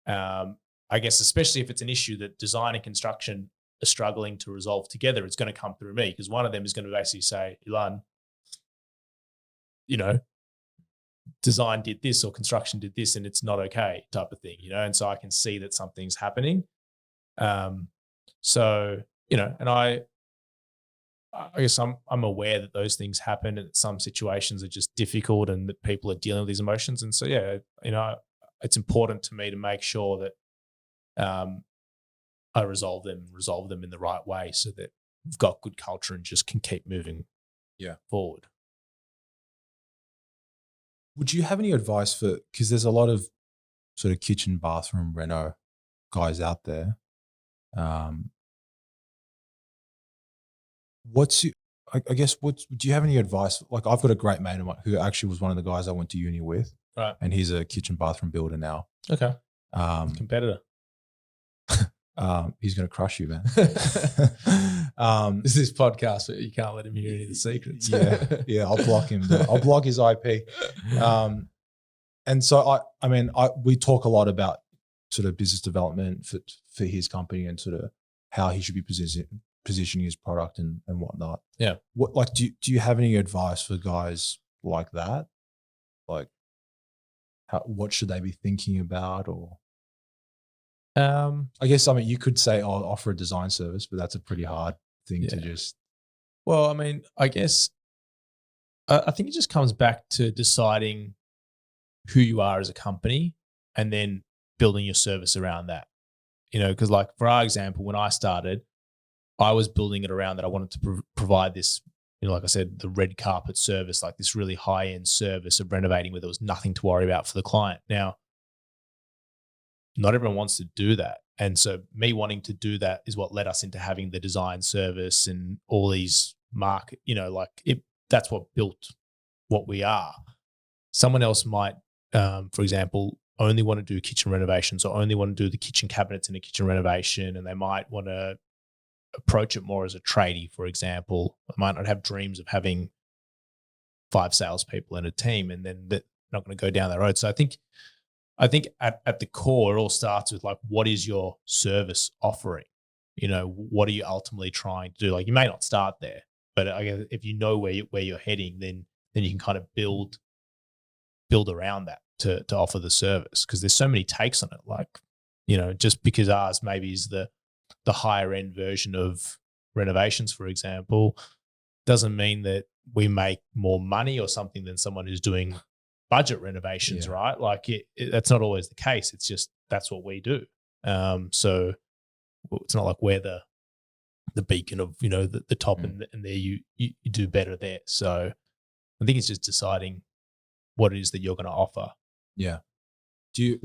I guess especially if it's an issue that design and construction are struggling to resolve together, it's going to come through me because one of them is going to basically say, Illan, design did this or construction did this and it's not okay type of thing, and so I can see that something's happening. And I guess I'm aware that those things happen and that some situations are just difficult and that people are dealing with these emotions. And so, it's important to me to make sure that I resolve them in the right way so that we've got good culture and just can keep moving forward. Would you have any advice because there's a lot of sort of kitchen, bathroom, reno guys out there. Do you have any advice? Like I've got a great mate of mine who actually was one of the guys I went to uni with. Right. And he's a kitchen bathroom builder now. Okay. Competitor. He's going to crush you, man. This is podcast, but you can't let him hear any of the secrets. Yeah, I'll block him. I'll block his IP. And so we talk a lot about sort of business development for his company and sort of how he should be positioning his product and whatnot. Yeah. Do you have any advice for guys like that? Like, what should they be thinking about? Or I guess you could say, I'll offer a design service, but that's a pretty hard thing to just. Well, I mean, I guess I think it just comes back to deciding who you are as a company and then building your service around that. Because like for our example, when I started, I was building it around that I wanted to provide this, like I said, the red carpet service, like this really high-end service of renovating where there was nothing to worry about for the client. Now, not everyone wants to do that. And so me wanting to do that is what led us into having the design service and all these that's what built what we are. Someone else might, for example, only want to do kitchen renovations or only want to do the kitchen cabinets in a kitchen renovation, and they might want to approach it more as a tradie, for example. They might not have dreams of having 5 salespeople in a team, and then they're not going to go down that road. So I think at the core, it all starts with like, what is your service offering? what are you ultimately trying to do? Like, you may not start there, but I guess if you know where you're heading, then you can kind of build around that to offer the service, because there's so many takes on it. Like, just because ours maybe is the higher end version of renovations, for example, doesn't mean that we make more money or something than someone who's doing budget renovations, right? Like, that's not always the case. It's just that's what we do. So it's not like we're the beacon of the top, and there you do better there. So I think it's just deciding what it is that you're going to offer. Yeah. Do you?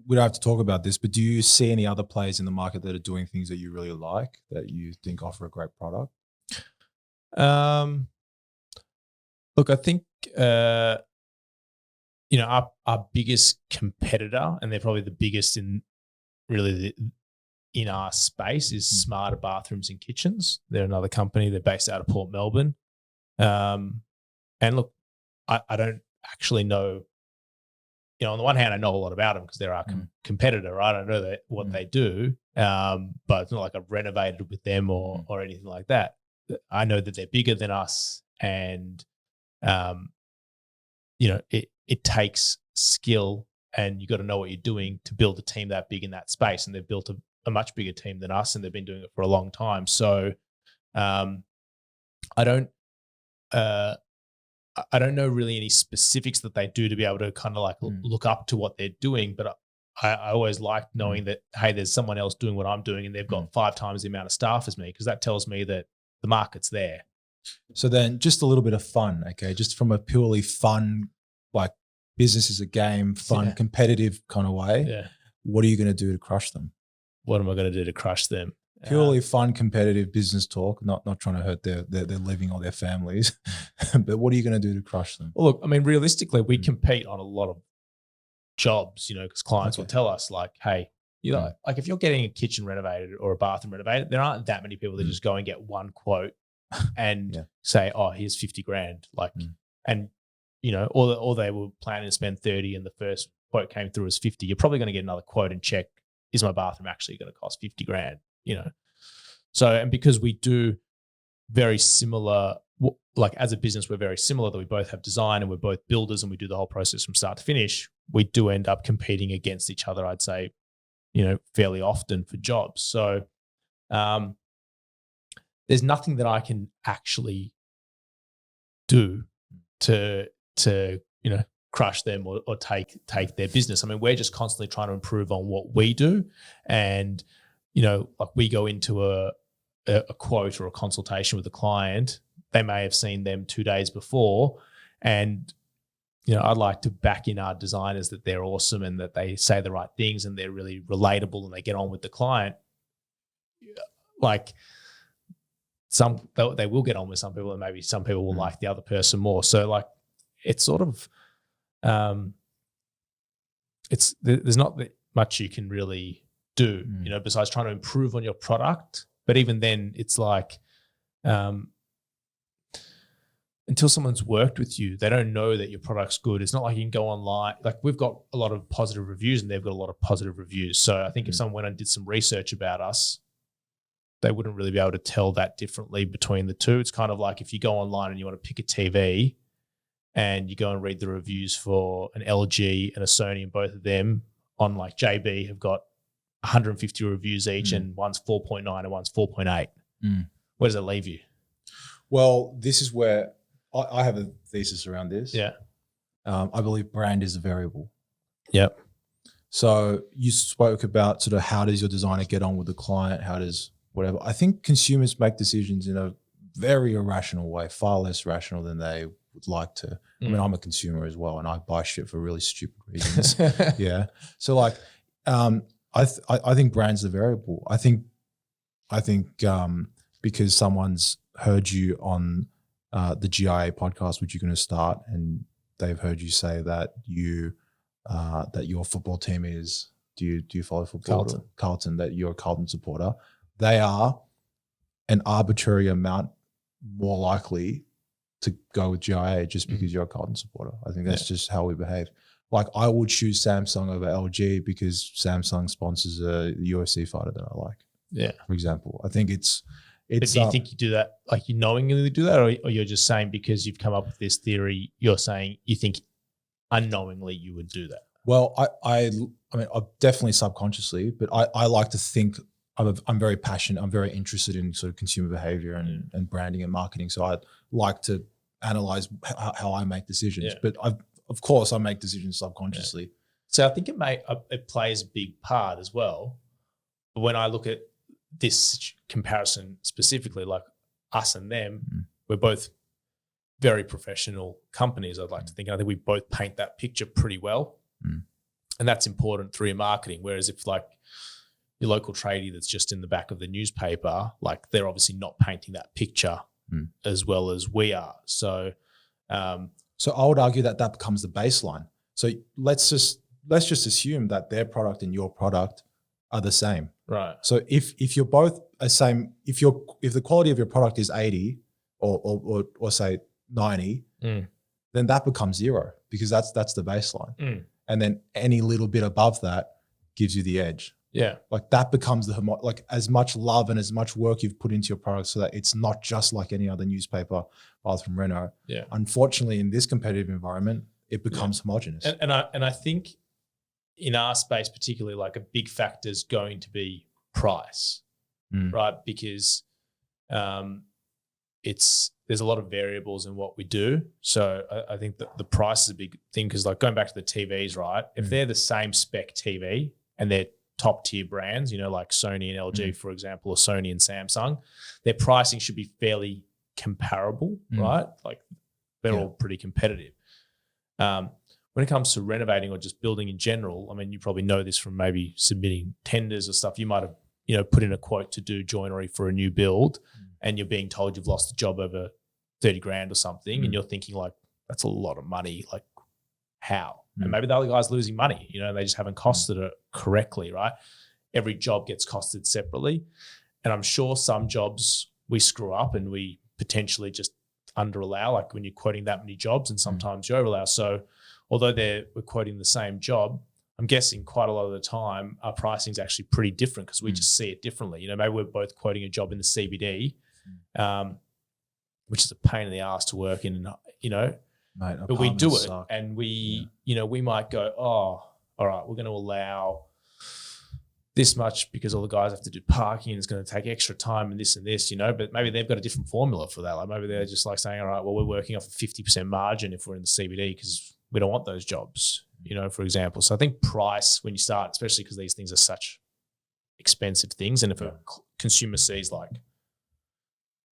We don't have to talk about this, but do you see any other players in the market that are doing things that you really like, that you think offer a great product? Look, I think our biggest competitor, and they're probably the biggest in our space, is Smarter Bathrooms and Kitchens. They're another company. They're based out of Port Melbourne. And look, I don't actually know. On the one hand, I know a lot about them because they're our competitor, right? I know what they do, but it's not like I've renovated with them or anything like that. I know that they're bigger than us, and it takes skill, and you got to know what you're doing to build a team that big in that space. And they've built a much bigger team than us, and they've been doing it for a long time. So I don't know really any specifics that they do to be able to kind of like look up to what they're doing, but I always like knowing that, hey, there's someone else doing what I'm doing, and they've got 5 times the amount of staff as me, because that tells me that the market's there. So then just a little bit of fun, okay? Just from a purely fun, like business is a game, fun, competitive kind of way. Yeah. What are you going to do to crush them? What am I going to do to crush them? Purely fun, competitive business talk, not trying to hurt their living or their families. But what are you going to do to crush them? Well, look, I mean, realistically, we compete on a lot of jobs, because clients will tell us like, hey, like if you're getting a kitchen renovated or a bathroom renovated, there aren't that many people that just go and get one quote and say, oh, here's 50 grand. Like, and, or they were planning to spend 30 and the first quote came through as 50. You're probably going to get another quote and check, is my bathroom actually going to cost 50 grand? So, and because we do very similar, like as a business, we're very similar, that we both have design and we're both builders and we do the whole process from start to finish. We do end up competing against each other, I'd say, fairly often for jobs. So there's nothing that I can actually do to crush them or take their business. I mean, we're just constantly trying to improve on what we do. And, like we go into a quote or a consultation with a client, they may have seen them 2 days before. And, I'd like to back in our designers that they're awesome and that they say the right things and they're really relatable and they get on with the client. Like they will get on with some people, and maybe some people will like the other person more. So like, it's sort of, there's not that much you can really do, besides trying to improve on your product. But even then, it's like, until someone's worked with you, they don't know that your product's good. It's not like you can go online. Like we've got a lot of positive reviews and they've got a lot of positive reviews. So I think if someone went and did some research about us, they wouldn't really be able to tell that differently between the two. It's kind of like if you go online and you want to pick a TV and you go and read the reviews for an LG and a Sony, and both of them on like JB have got 150 reviews each, and one's 4.9 and one's 4.8. Where does it leave you? Well, this is where I have a thesis around this. Yeah. I believe brand is a variable. Yep. So you spoke about sort of how does your designer get on with the client? How does whatever. I think consumers make decisions in a very irrational way, far less rational than they would like to. I mean, I'm a consumer as well, and I buy shit for really stupid reasons. Yeah. So like, I think brand's the variable. I think because someone's heard you on the GIA podcast, which you're going to start, and they've heard you say that that your football team is. Do you follow football? Carlton. That you're a Carlton supporter. They are an arbitrary amount more likely to go with GIA just because you're a Carlton supporter. I think that's just how we behave. Like I would choose Samsung over LG because Samsung sponsors a UFC fighter that I like. Yeah. For example, I think it's. But do you think you do that, like you knowingly do that, or you're just saying because you've come up with this theory, you're saying you think unknowingly you would do that? Well, I mean, I'm definitely subconsciously, but I like to think I'm very passionate. I'm very interested in sort of consumer behavior and branding and marketing. So I like to analyze how I make decisions. But of course, I make decisions subconsciously. Yeah. So I think it plays a big part as well. But when I look at this comparison specifically, like us and them, we're both very professional companies, I'd like to think. And I think we both paint that picture pretty well. And that's important through your marketing. Whereas if like your local tradie that's just in the back of the newspaper, like they're obviously not painting that picture as well as we are. So so I would argue that becomes the baseline. So let's just assume that their product and your product are the same. Right. So if you're both the same, if the quality of your product is 80 or say 90, then that becomes 0 because that's the baseline. And then any little bit above that gives you the edge. Yeah. Like that becomes like as much love and as much work you've put into your product so that it's not just like any other newspaper rather from Reno. Yeah. Unfortunately, in this competitive environment, it becomes homogenous. And I think in our space particularly, like a big factor is going to be price, right? Because there's a lot of variables in what we do. So I think that the price is a big thing because like going back to the TVs, right? If they're the same spec TV and they're top tier brands, you know, like Sony and LG, for example, or Sony and Samsung, their pricing should be fairly comparable, right? Like they're all pretty competitive. When it comes to renovating or just building in general, I mean, you probably know this from maybe submitting tenders or stuff. You might have, you know, put in a quote to do joinery for a new build and you're being told you've lost a job over 30 grand or something. And you're thinking like, that's a lot of money. Like how? And maybe the other guy's losing money, you know, they just haven't costed it correctly, right? Every job gets costed separately. And I'm sure some jobs we screw up and we potentially just under allow, like when you're quoting that many jobs and sometimes you over allow. So although we're quoting the same job, I'm guessing quite a lot of the time our pricing is actually pretty different because we just see it differently. You know, maybe we're both quoting a job in the CBD, which is a pain in the ass to work in, you know, Mate, but we do it and we, you know, we might go, oh, all right, we're going to allow this much because all the guys have to do parking and it's going to take extra time and this, you know, but maybe they've got a different formula for that. Like maybe they're just like saying, all right, well, we're working off a 50% margin if we're in the CBD because we don't want those jobs, you know, for example. So I think price when you start, especially because these things are such expensive things. And if a consumer sees like,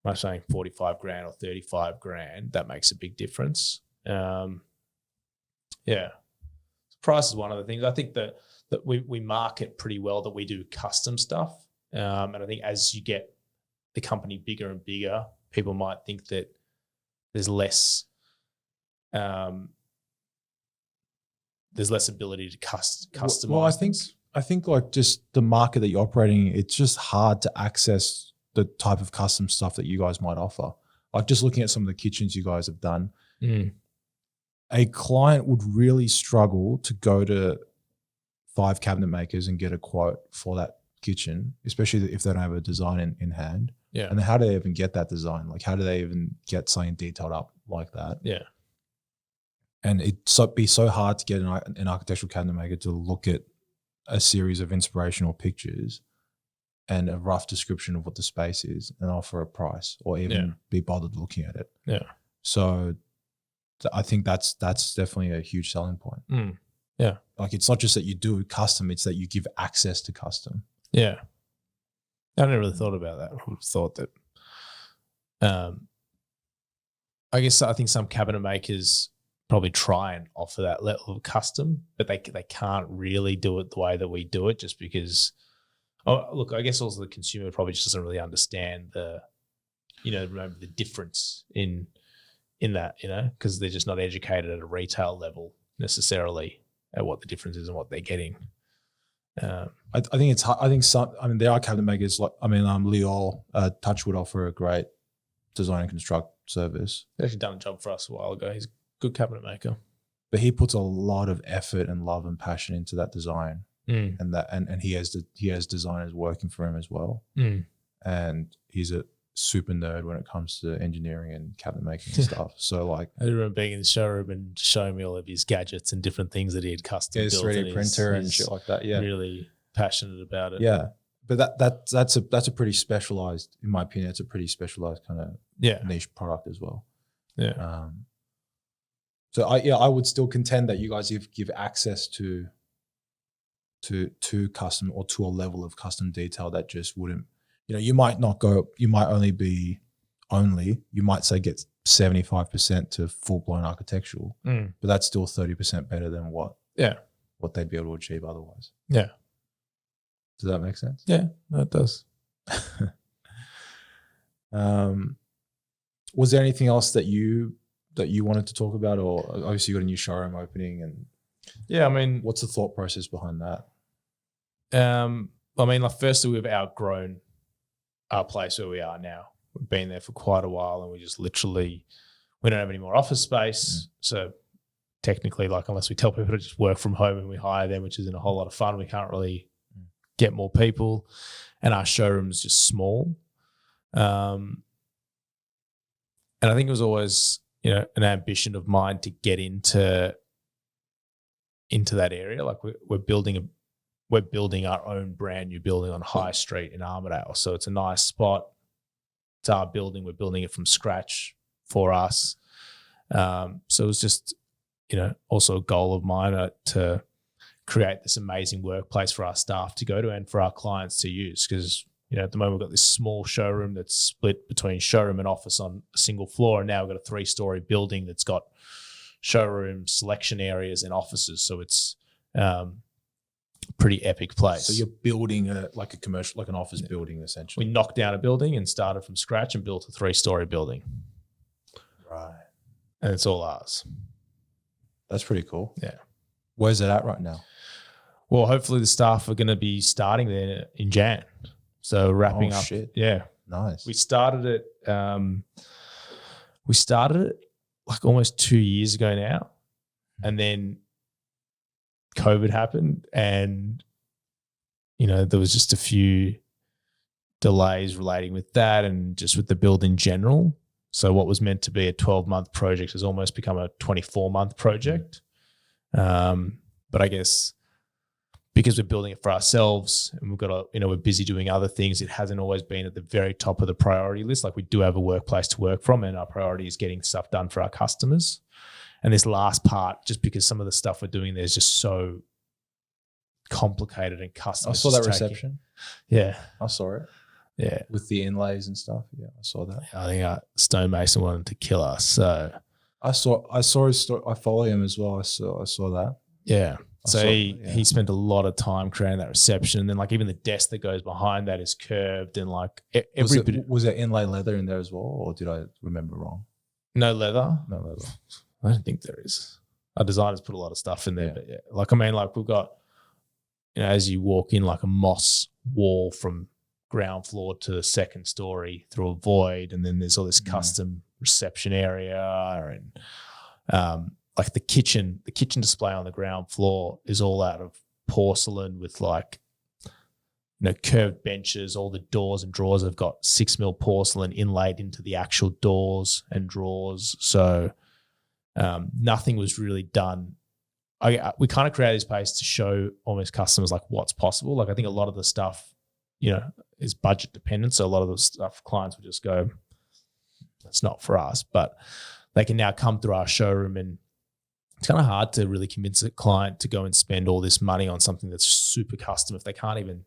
am I saying 45 grand or 35 grand, that makes a big difference. Price is one of the things. I think that we market pretty well that we do custom stuff. And I think as you get the company bigger and bigger, people might think that there's less ability to customize. Well, I think like just the market that you're operating, it's just hard to access the type of custom stuff that you guys might offer. Like just looking at some of the kitchens you guys have done, a client would really struggle to go to 5 cabinet makers and get a quote for that kitchen, especially if they don't have a design in hand. Yeah. And how do they even get that design? Like how do they even get something detailed up like that? Yeah. And it'd be so hard to get an architectural cabinet maker to look at a series of inspirational pictures and a rough description of what the space is and offer a price or even be bothered looking at it. Yeah. So I think that's definitely a huge selling point. Yeah. Like it's not just that you do custom, it's that you give access to custom. Yeah. I never really thought about that. I would have thought that I think some cabinet makers probably try and offer that level of custom, but they can't really do it the way that we do it just because look, I guess also the consumer probably just doesn't really understand remember the difference in that, you know, because they're just not educated at a retail level necessarily at what the difference is and what they're getting. I think it's hard. I think there are cabinet makers like, Liol, Touchwood offer a great design and construct service. He's actually done a job for us a while ago. He's a good cabinet maker. But he puts a lot of effort and love and passion into that design. and he has designers working for him as well. And he's a super nerd when it comes to engineering and cabinet making and stuff. So like, I remember being in the showroom and showing me all of his gadgets and different things that he had custom built. 3D printer and shit like that. Yeah, really passionate about it. Yeah, but that's a pretty specialized, in my opinion, it's a pretty specialized kind of niche product as well. Yeah. So I would still contend that you guys give access to custom, or to a level of custom detail that just wouldn't, you might not go, you might you might say get 75% to full blown architectural, but that's still 30% better than what they'd be able to achieve otherwise. Yeah. Does that make sense? Yeah, no, it does. Was there anything else that you wanted to talk about, or obviously you got a new showroom opening, and yeah, I mean, what's the thought process behind that? I mean, like, firstly, we've outgrown our place where we are now. We've been there for quite a while, and we just literally, we don't have any more office space. So technically, like, unless we tell people to just work from home and we hire them, which isn't a whole lot of fun, we can't really get more people, and our showroom's just small. And I think it was always, an ambition of mine to get into that area. Like, we're building our own brand new building on High Street in Armidale. So it's a nice spot. It's our building. We're building it from scratch for us. So it was just, also a goal of mine to create this amazing workplace for our staff to go to and for our clients to use. Because, at the moment we've got this small showroom that's split between showroom and office on a single floor. And now we've got a 3-story building that's got showroom, selection areas, and offices. So it's pretty epic place. So you're building like a commercial, like an office building, essentially. We knocked down a building and started from scratch and built a 3-story building. Right. And it's all ours. That's pretty cool. Yeah. Where's it at right now? Well, hopefully the staff are going to be starting there in Jan. So wrapping up. Shit. Yeah. Nice. We started it like almost 2 years ago now. And then COVID happened, and there was just a few delays relating with that and just with the build in general. So what was meant to be a 12-month project has almost become a 24-month project. But I guess because we're building it for ourselves and we've got we're busy doing other things, it hasn't always been at the very top of the priority list. Like, we do have a workplace to work from, and our priority is getting stuff done for our customers. And this last part, just because some of the stuff we're doing there is just so complicated and custom. I saw that reception. Yeah. I saw it. Yeah. With the inlays and stuff. Yeah, I saw that. I think our stonemason wanted to kill us. So I saw his story. I follow him as well. I saw that. Yeah. So he spent a lot of time creating that reception. And then, like, even the desk that goes behind that is curved, and like was there inlay leather in there as well, or did I remember wrong? No leather. No leather. I don't think there is. Our designers put a lot of stuff in there, but yeah, like, I mean, like, we've got, as you walk in, like a moss wall from ground floor to the 2nd story through a void, and then there's all this custom reception area, and like the kitchen display on the ground floor is all out of porcelain with, like, curved benches. All the doors and drawers have got 6mm porcelain inlaid into the actual doors and drawers. So nothing was really done. We kind of created this space to show almost customers like what's possible. Like, I think a lot of the stuff, is budget dependent. So a lot of the stuff clients would just go, that's not for us. But they can now come through our showroom, and it's kind of hard to really convince a client to go and spend all this money on something that's super custom if they can't even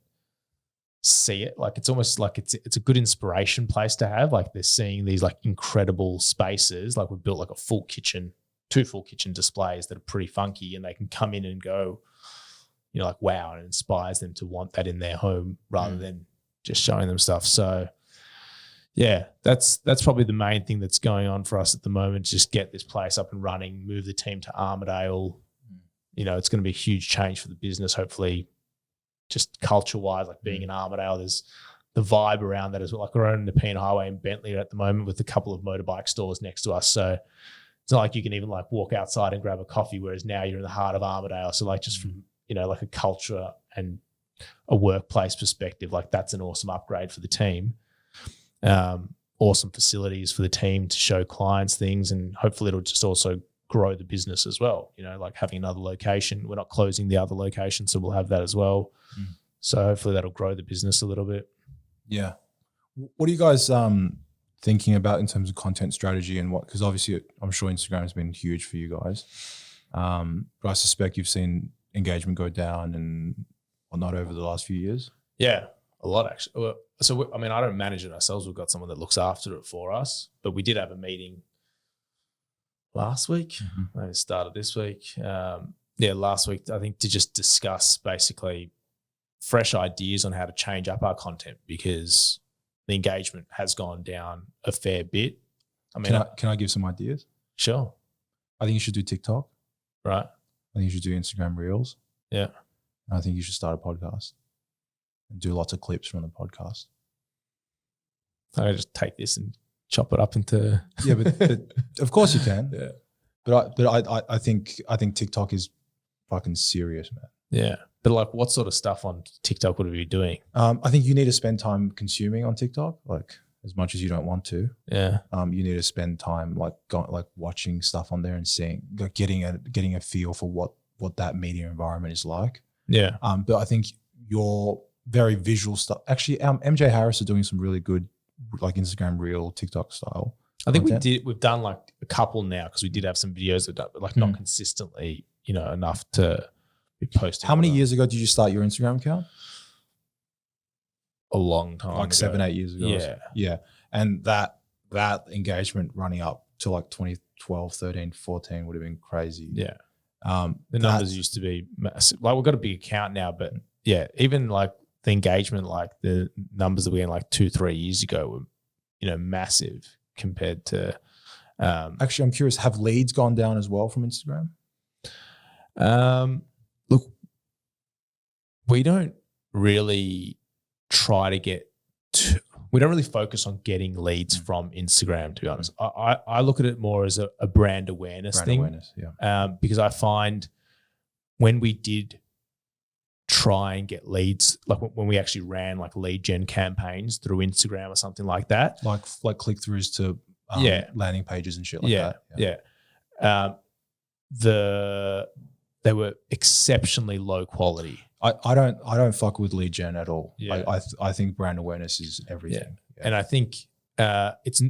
see it. Like, it's almost like it's a good inspiration place to have. Like, they're seeing these like incredible spaces. Like, we've built like a full kitchen, 2 full kitchen displays that are pretty funky, and they can come in and go, like, wow, and it inspires them to want that in their home rather than just showing them stuff. So yeah, that's probably the main thing that's going on for us at the moment. Just get this place up and running, move the team to Armidale. It's going to be a huge change for the business, hopefully, just culture-wise, like being in Armidale. There's the vibe around that as well. Like, we're on the Nepean Highway in Bentley at the moment with a couple of motorbike stores next to us. So it's not like you can even like walk outside and grab a coffee, whereas now you're in the heart of Armidale. So like, just from like a culture and a workplace perspective, like that's an awesome upgrade for the team. Awesome facilities for the team to show clients things, and hopefully it'll just also grow the business as well. Like having another location. We're not closing the other location, so we'll have that as well. So hopefully that'll grow the business a little bit. Yeah. What are you guys thinking about in terms of content strategy and what? Because obviously I'm sure Instagram has been huge for you guys, but I suspect you've seen engagement go down and whatnot over the last few years. Yeah, a lot actually. Well, so I don't manage it ourselves. We've got someone that looks after it for us, but we did have a meeting last week. Maybe it started this week. Last week, I think, to just discuss basically fresh ideas on how to change up our content, because the engagement has gone down a fair bit. Can I give some ideas? Sure. I think you should do TikTok. Right. I think you should do Instagram Reels. Yeah. And I think you should start a podcast and do lots of clips from the podcast. I just take this and chop it up into. Yeah, but of course you can. Yeah. But I think TikTok is fucking serious, man. Yeah. But like, what sort of stuff on TikTok would we be doing? I think you need to spend time consuming on TikTok, like as much as you don't want to. Yeah. You need to spend time like watching stuff on there and seeing, like getting a feel for what that media environment is like. Yeah. But I think your very visual stuff. Actually, MJ Harris are doing some really good like Instagram Reel, TikTok style. I think we've done like a couple now, because we did have some videos that done, but like not consistently, enough to be posting. How many years ago did you start your Instagram account? A long time like ago. 7-8 years ago. Yeah. Yeah. And that engagement running up to like 2012, 13, 14 would have been crazy. Yeah. The numbers used to be massive. Like, we've got a big account now, but yeah, even like the engagement, like the numbers that we had like 2-3 years ago were, massive compared to. Actually, I'm curious, have leads gone down as well from Instagram? Look, we don't really try to get we don't really focus on getting leads from Instagram, to be honest. I look at it more as a brand awareness thing. Yeah. Because I find when we did try and get leads, like when we actually ran like lead gen campaigns through Instagram or something like that, like click-throughs to landing pages and shit like that. Yeah. They were exceptionally low quality. I don't fuck with lead gen at all. Yeah. I think brand awareness is everything. Yeah. And I think it's,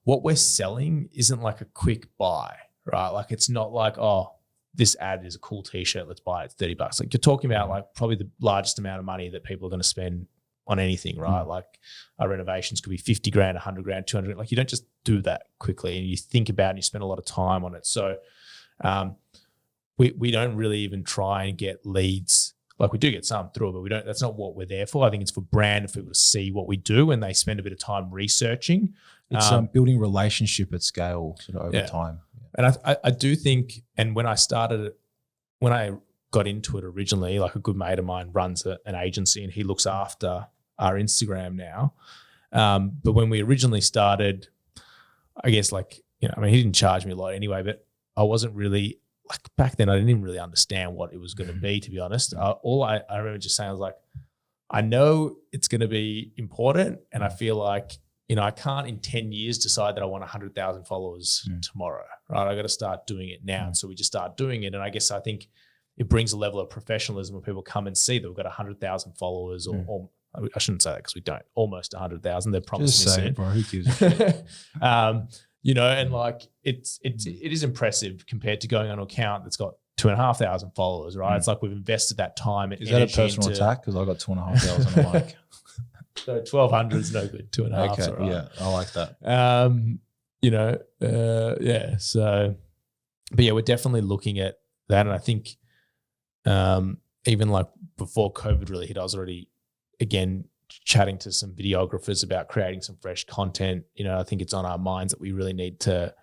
what we're selling isn't like a quick buy, right? Like, it's not like, oh, this ad is a cool t-shirt, let's buy it, it's $30. Like, you're talking about like probably the largest amount of money that people are going to spend on anything, right? Like, our renovations could be 50 grand, 100 grand, 200. Like, you don't just do that quickly, and you think about it and you spend a lot of time on it. So we don't really even try and get leads. Like, we do get some through, but we don't. That's not what we're there for. I think it's for brand, for people to see what we do, and they spend a bit of time researching. It's building relationship at scale sort of over time. And I do think, and when I got into it originally, like, a good mate of mine runs an agency, and he looks after our Instagram now. But when we originally started, I guess, like, he didn't charge me a lot anyway, but I wasn't really, like, back then I didn't even really understand what it was going to be, to be honest. All I remember just saying was like, I know it's going to be important, and I feel like, I can't in 10 years decide that I want 100,000 followers tomorrow, right? I got to start doing it now. And so we just start doing it. And I guess I think it brings a level of professionalism when people come and see that we've got 100,000 followers, or I shouldn't say that because we don't, almost 100,000. They're promising Just say it, bro. Who gives a shit? And like, it is impressive compared to going on an account that's got 2,500 followers, right? It's like we've invested that time and energy. Is that a personal attack? Because I got 2,500 on a mic. So 1,200 is no good. 2.5. Okay, right. yeah, I like that. So, but yeah, we're definitely looking at that, and I think even like before COVID really hit, I was already again chatting to some videographers about creating some fresh content. I think it's on our minds that we really need to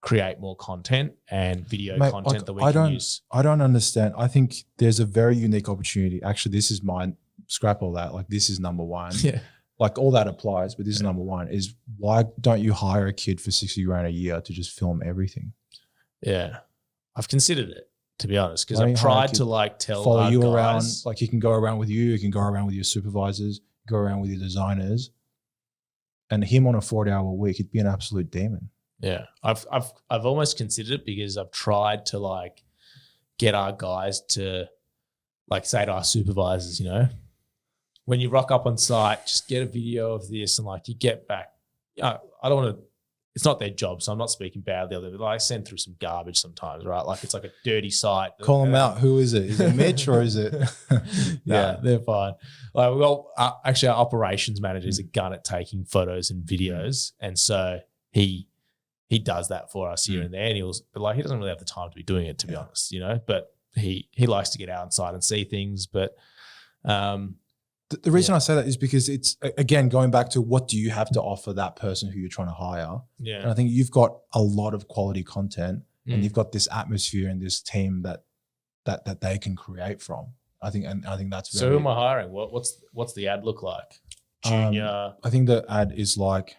create more content and video content that we can use. I don't understand. I think there's a very unique opportunity. Actually, this is mine. Scrap all that. Like, this is number one. Yeah. Like, all that applies, but this is number one, is why don't you hire a kid for 60 grand a year to just film everything? Yeah. I've considered it. to be honest, because Why don't I've you hire a tried kid to like tell follow our you guys, around. Like he can go around with you. He can go around with your supervisors, go around with your designers. And him on a 40-hour week, he'd be an absolute demon. Yeah, I've almost considered it because I've tried to like get our guys to like say to our supervisors, you know, when you rock up on site, just get a video of this and like you get back. I don't want to. It's not their job, so I'm not speaking badly of them. But I send through some garbage sometimes, right? Like it's like a dirty site. Call them out. Who is it? Is it Mitch or is it? Yeah, they're fine. Like, well, actually, our operations manager is a gun at taking photos and videos, and so he does that for us here and there. And but like he doesn't really have the time to be doing it, to be honest, you know. But he likes to get outside and see things. But the reason I say that is because it's, again, going back to what do you have to offer that person who you're trying to hire? Yeah. And I think you've got a lot of quality content and you've got this atmosphere and this team that they can create from. I think that's so. Who am I hiring? What's the ad look like? Junior. I think the ad is like,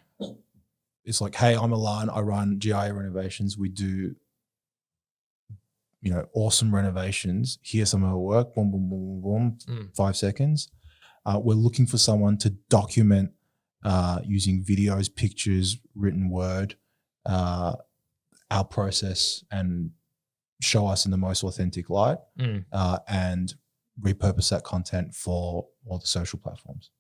it's like, hey, I'm Illan. I run GIA Renovations. We do, you know, awesome renovations. Here's some of our work. Boom, boom, boom, boom, boom. 5 seconds. We're looking for someone to document using videos, pictures, written word, our process and show us in the most authentic light and repurpose that content for all the social platforms.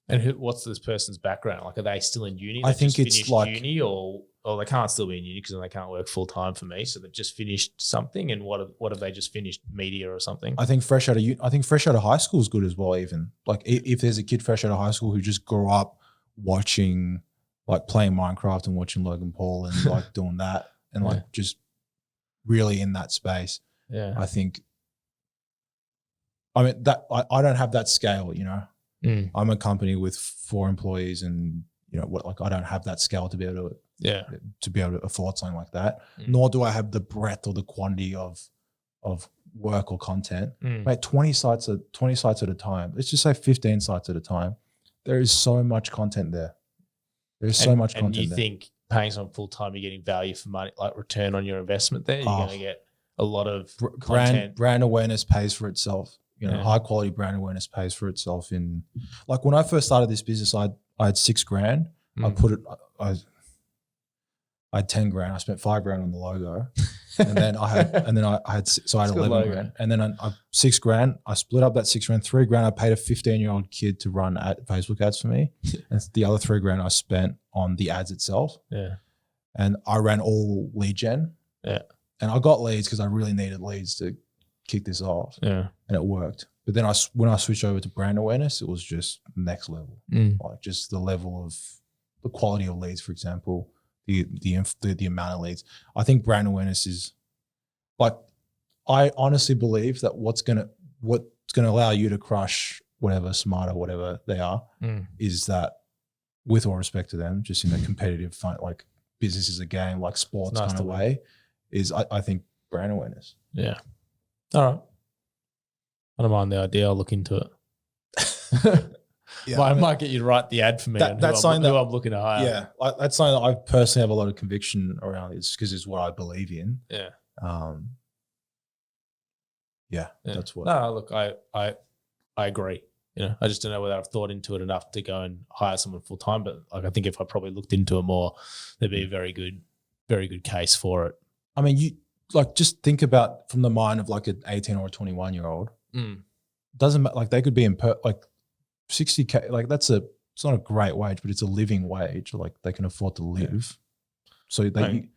And what's this person's background? Like, are they still in uni? I think it's like uni, or they can't still be in uni because then they can't work full time for me. So they've just finished something, and what have they just finished? Media or something? I think fresh out of high school is good as well. Even like if there's a kid fresh out of high school who just grew up watching, like playing Minecraft and watching Logan Paul and like doing that and like just really in that space. Yeah, I think. I mean that I don't have that scale, you know. I'm a company with 4 employees, and you know what? Like I don't have that scale to be able to afford something like that. Nor do I have the breadth or the quantity of work or content. Mate, 20 sites at a time. Let's just say 15 sites at a time. There is so much content there. There's so much content there. And you think paying someone full time, you're getting value for money, like return on your investment there? You're going to get a lot of content. Brand awareness pays for itself. You know, high quality brand awareness pays for itself. In like when I first started this business, I had $6,000. I had 10 grand. I spent 5 grand on the logo, and then I had 11 grand. And then I 6 grand. I split up that 6 grand. 3 grand I paid a 15-year-old kid to run Facebook ads for me, and the other 3 grand I spent on the ads itself. Yeah, and I ran all lead gen. Yeah, and I got leads because I really needed leads to kick this off. Yeah, and it worked. But then when I switched over to brand awareness, it was just next level. Like just the level of the quality of leads, for example, the amount of leads. I think brand awareness is like, I honestly believe that what's gonna allow you to crush whatever Smarter, whatever they are, is that, with all respect to them, just in a competitive fun, like business is a game, like sports kind of way, is I think brand awareness. Yeah. All right. I don't mind the idea. I'll look into it. I might get you to write the ad for me. That's something that I'm looking to hire. Yeah, that's something that I personally have a lot of conviction around. It's because it's what I believe in. Yeah. That's what. No, look, I agree. You know, I just don't know whether I've thought into it enough to go and hire someone full time. But like, I think if I probably looked into it more, there'd be a very good case for it. I mean, you like just think about from the mind of like an 18 or a 21-year-old. Doesn't matter. Like they could be in like 60K. Like it's not a great wage, but it's a living wage. Like they can afford to live. Yeah. So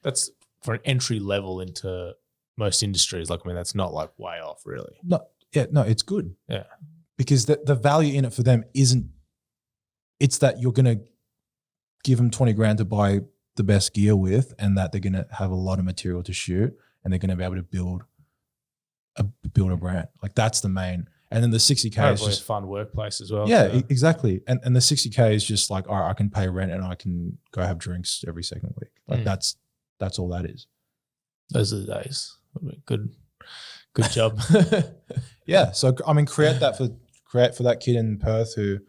that's for an entry level into most industries. Like, I mean, that's not like way off really. No, it's good. Yeah. Because the value in it for them isn't, it's that you're going to give them 20 grand to buy the best gear with, and that they're going to have a lot of material to shoot, and they're going to be able to build a brand. Like that's the main. And then the 60K is just a fun workplace as well. Yeah, exactly. And the 60K is just like, all right, I can pay rent and I can go have drinks every second week. Like that's all that is. Those are the days. Good job. Yeah. So I mean, create for that kid in Perth who,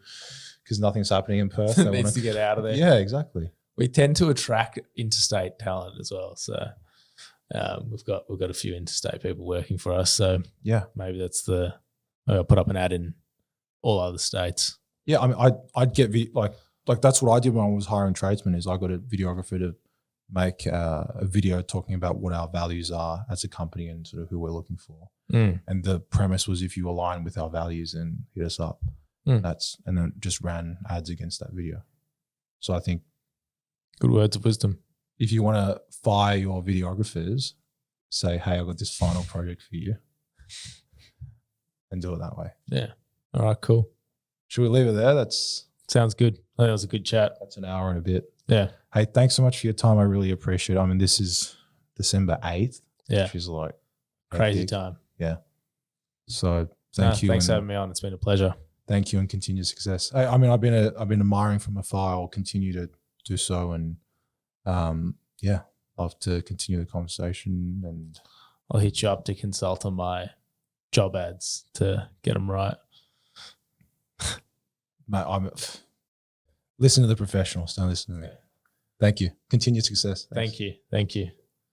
because nothing's happening in Perth, needs to get out of there. Yeah, exactly. We tend to attract interstate talent as well. So We've got a few interstate people working for us, so Yeah. maybe I'll put up an ad in all other states. Yeah, I mean, I'd get like that's what I did when I was hiring tradesmen. Is I got a videographer to make a video talking about what our values are as a company and sort of who we're looking for. And the premise was, if you align with our values, then hit us up. And then just ran ads against that video. So I think good words of wisdom. If you want to fire your videographers, say, hey, I've got this final project for you, and do it that way. Yeah. All right, cool. Should we leave it there? Sounds good. I think that was a good chat. That's an hour and a bit. Yeah. Hey, thanks so much for your time. I really appreciate it. I mean, this is December 8th. Yeah. Which is like crazy epic. time. Yeah. So thank you. Thanks for having me on. It's been a pleasure. Thank you and continued success. I mean, I've been admiring from afar. I'll continue to do so, and love to continue the conversation. And I'll hit you up to consult on my job ads to get them right. Mate, listen to the professionals. Don't listen to me. Thank you. Continued success. Thanks. Thank you.